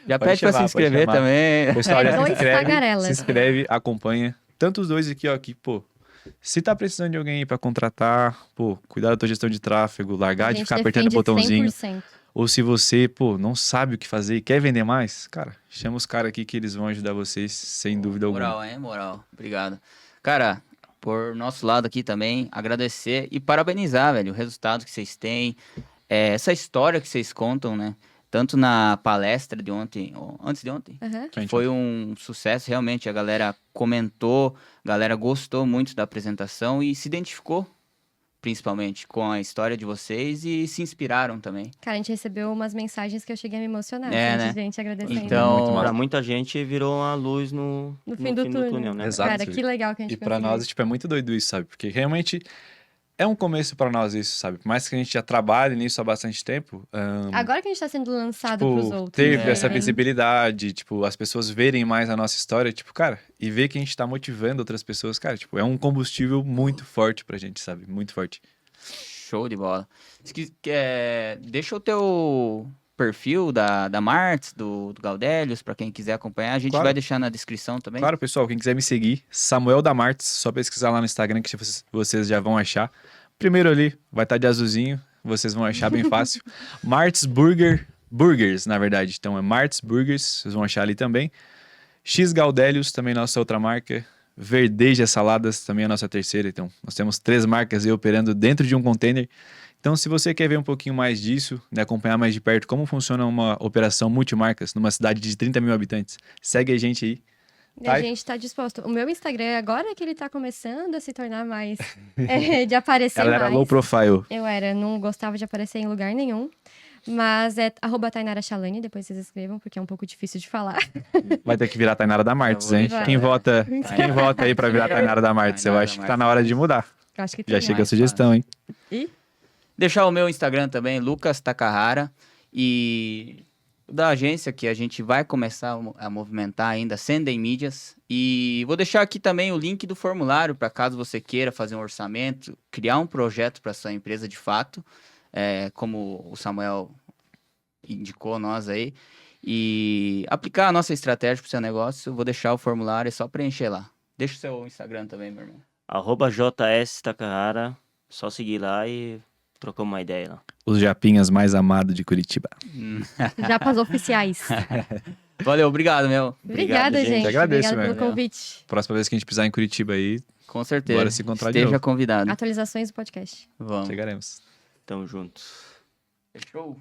Já Pode pede pra chamar, se inscrever pode chamar. também. Pessoal, já se dois inscreve, tagarelas. se inscreve, acompanha. Tanto os dois aqui, ó, que, pô, se tá precisando de alguém aí pra contratar, pô, cuidar da tua gestão de tráfego, largar a de gente ficar apertando o defende botãozinho. 100%. Ou se você, pô, não sabe o que fazer e quer vender mais, cara, chama os caras aqui que eles vão ajudar vocês, sem dúvida alguma. Moral, hein? Moral. Obrigado. Cara, por nosso lado aqui também, agradecer e parabenizar, velho, o resultado que vocês têm, essa história que vocês contam, né? Tanto na palestra de ontem, ou antes de ontem, Aham. Gente, foi um sucesso, realmente. A galera comentou, a galera gostou muito da apresentação e se identificou, principalmente, com a história de vocês e se inspiraram também. Cara, a gente recebeu umas mensagens que eu cheguei a me emocionar. É, assim, né? de gente agradecendo. Então, Muito massa. Pra muita gente virou uma luz no No fim do túnel. né? Exato. Cara, que legal que a gente E pra conseguiu. nós, tipo, é muito doido isso, sabe? Porque realmente é um começo pra nós isso, sabe? Por mais que a gente já trabalhe nisso há bastante tempo, Agora que a gente tá sendo lançado tipo, pros outros. ter né? essa visibilidade, tipo, as pessoas verem mais a nossa história, tipo, cara, e ver que a gente tá motivando outras pessoas, cara, tipo, é um combustível muito forte pra gente, sabe? Muito forte. show de bola. Deixa o teu perfil da Martins, do Gaudelius, pra quem quiser acompanhar. A gente Claro. vai deixar na descrição também. Claro, pessoal, quem quiser me seguir, Samuel da Martins, só pesquisar lá no Instagram que vocês já vão achar. Primeiro ali, vai estar de azulzinho, vocês vão achar bem fácil. Martins Burgers, na verdade. Então é Martins Burgers, vocês vão achar ali também. X Gaudelius, também nossa outra marca. Verdeja Saladas, também a nossa terceira. Então, nós temos 3 marcas aí operando dentro de um container. Então, se você quer ver um pouquinho mais disso, né, acompanhar mais de perto como funciona uma operação multimarcas numa cidade de 30 mil habitantes, segue a gente aí. E a gente tá disposto. O meu Instagram, agora que ele tá começando a se tornar mais... de aparecer Ela era mais. low profile. Eu não gostava de aparecer em lugar nenhum. Mas é @Tainara Chalane, depois vocês escrevam, porque é um pouco difícil de falar. Vai ter que virar Tainara da Martins, hein? deixar. Quem vota aí pra virar Tainara da Martins? Eu Tainara acho da que tá na hora de mudar. Eu acho que Já tem. chega a mais sugestão, hein? Deixar o meu Instagram também, Lucas Takahara. E da agência que a gente vai começar a movimentar ainda, Sendem Mídias. E vou deixar aqui também o link do formulário para caso você queira fazer um orçamento, criar um projeto para sua empresa de fato, como o Samuel indicou nós aí, e aplicar a nossa estratégia para o seu negócio. Vou deixar o formulário, é só preencher lá. Deixa o seu Instagram também, meu irmão. @JS Takahara. Só seguir lá e trocar uma ideia lá. Os japinhas mais amados de Curitiba. Japas oficiais. Valeu, obrigado, meu. Obrigada, gente. gente. Eu agradeço, Obrigada pelo meu. convite. Próxima vez que a gente pisar em Curitiba aí, Com certeza. Bora se encontrar de Esteja novo. convidado. Atualizações do podcast. Vamos. chegaremos. Tamo junto. Fechou?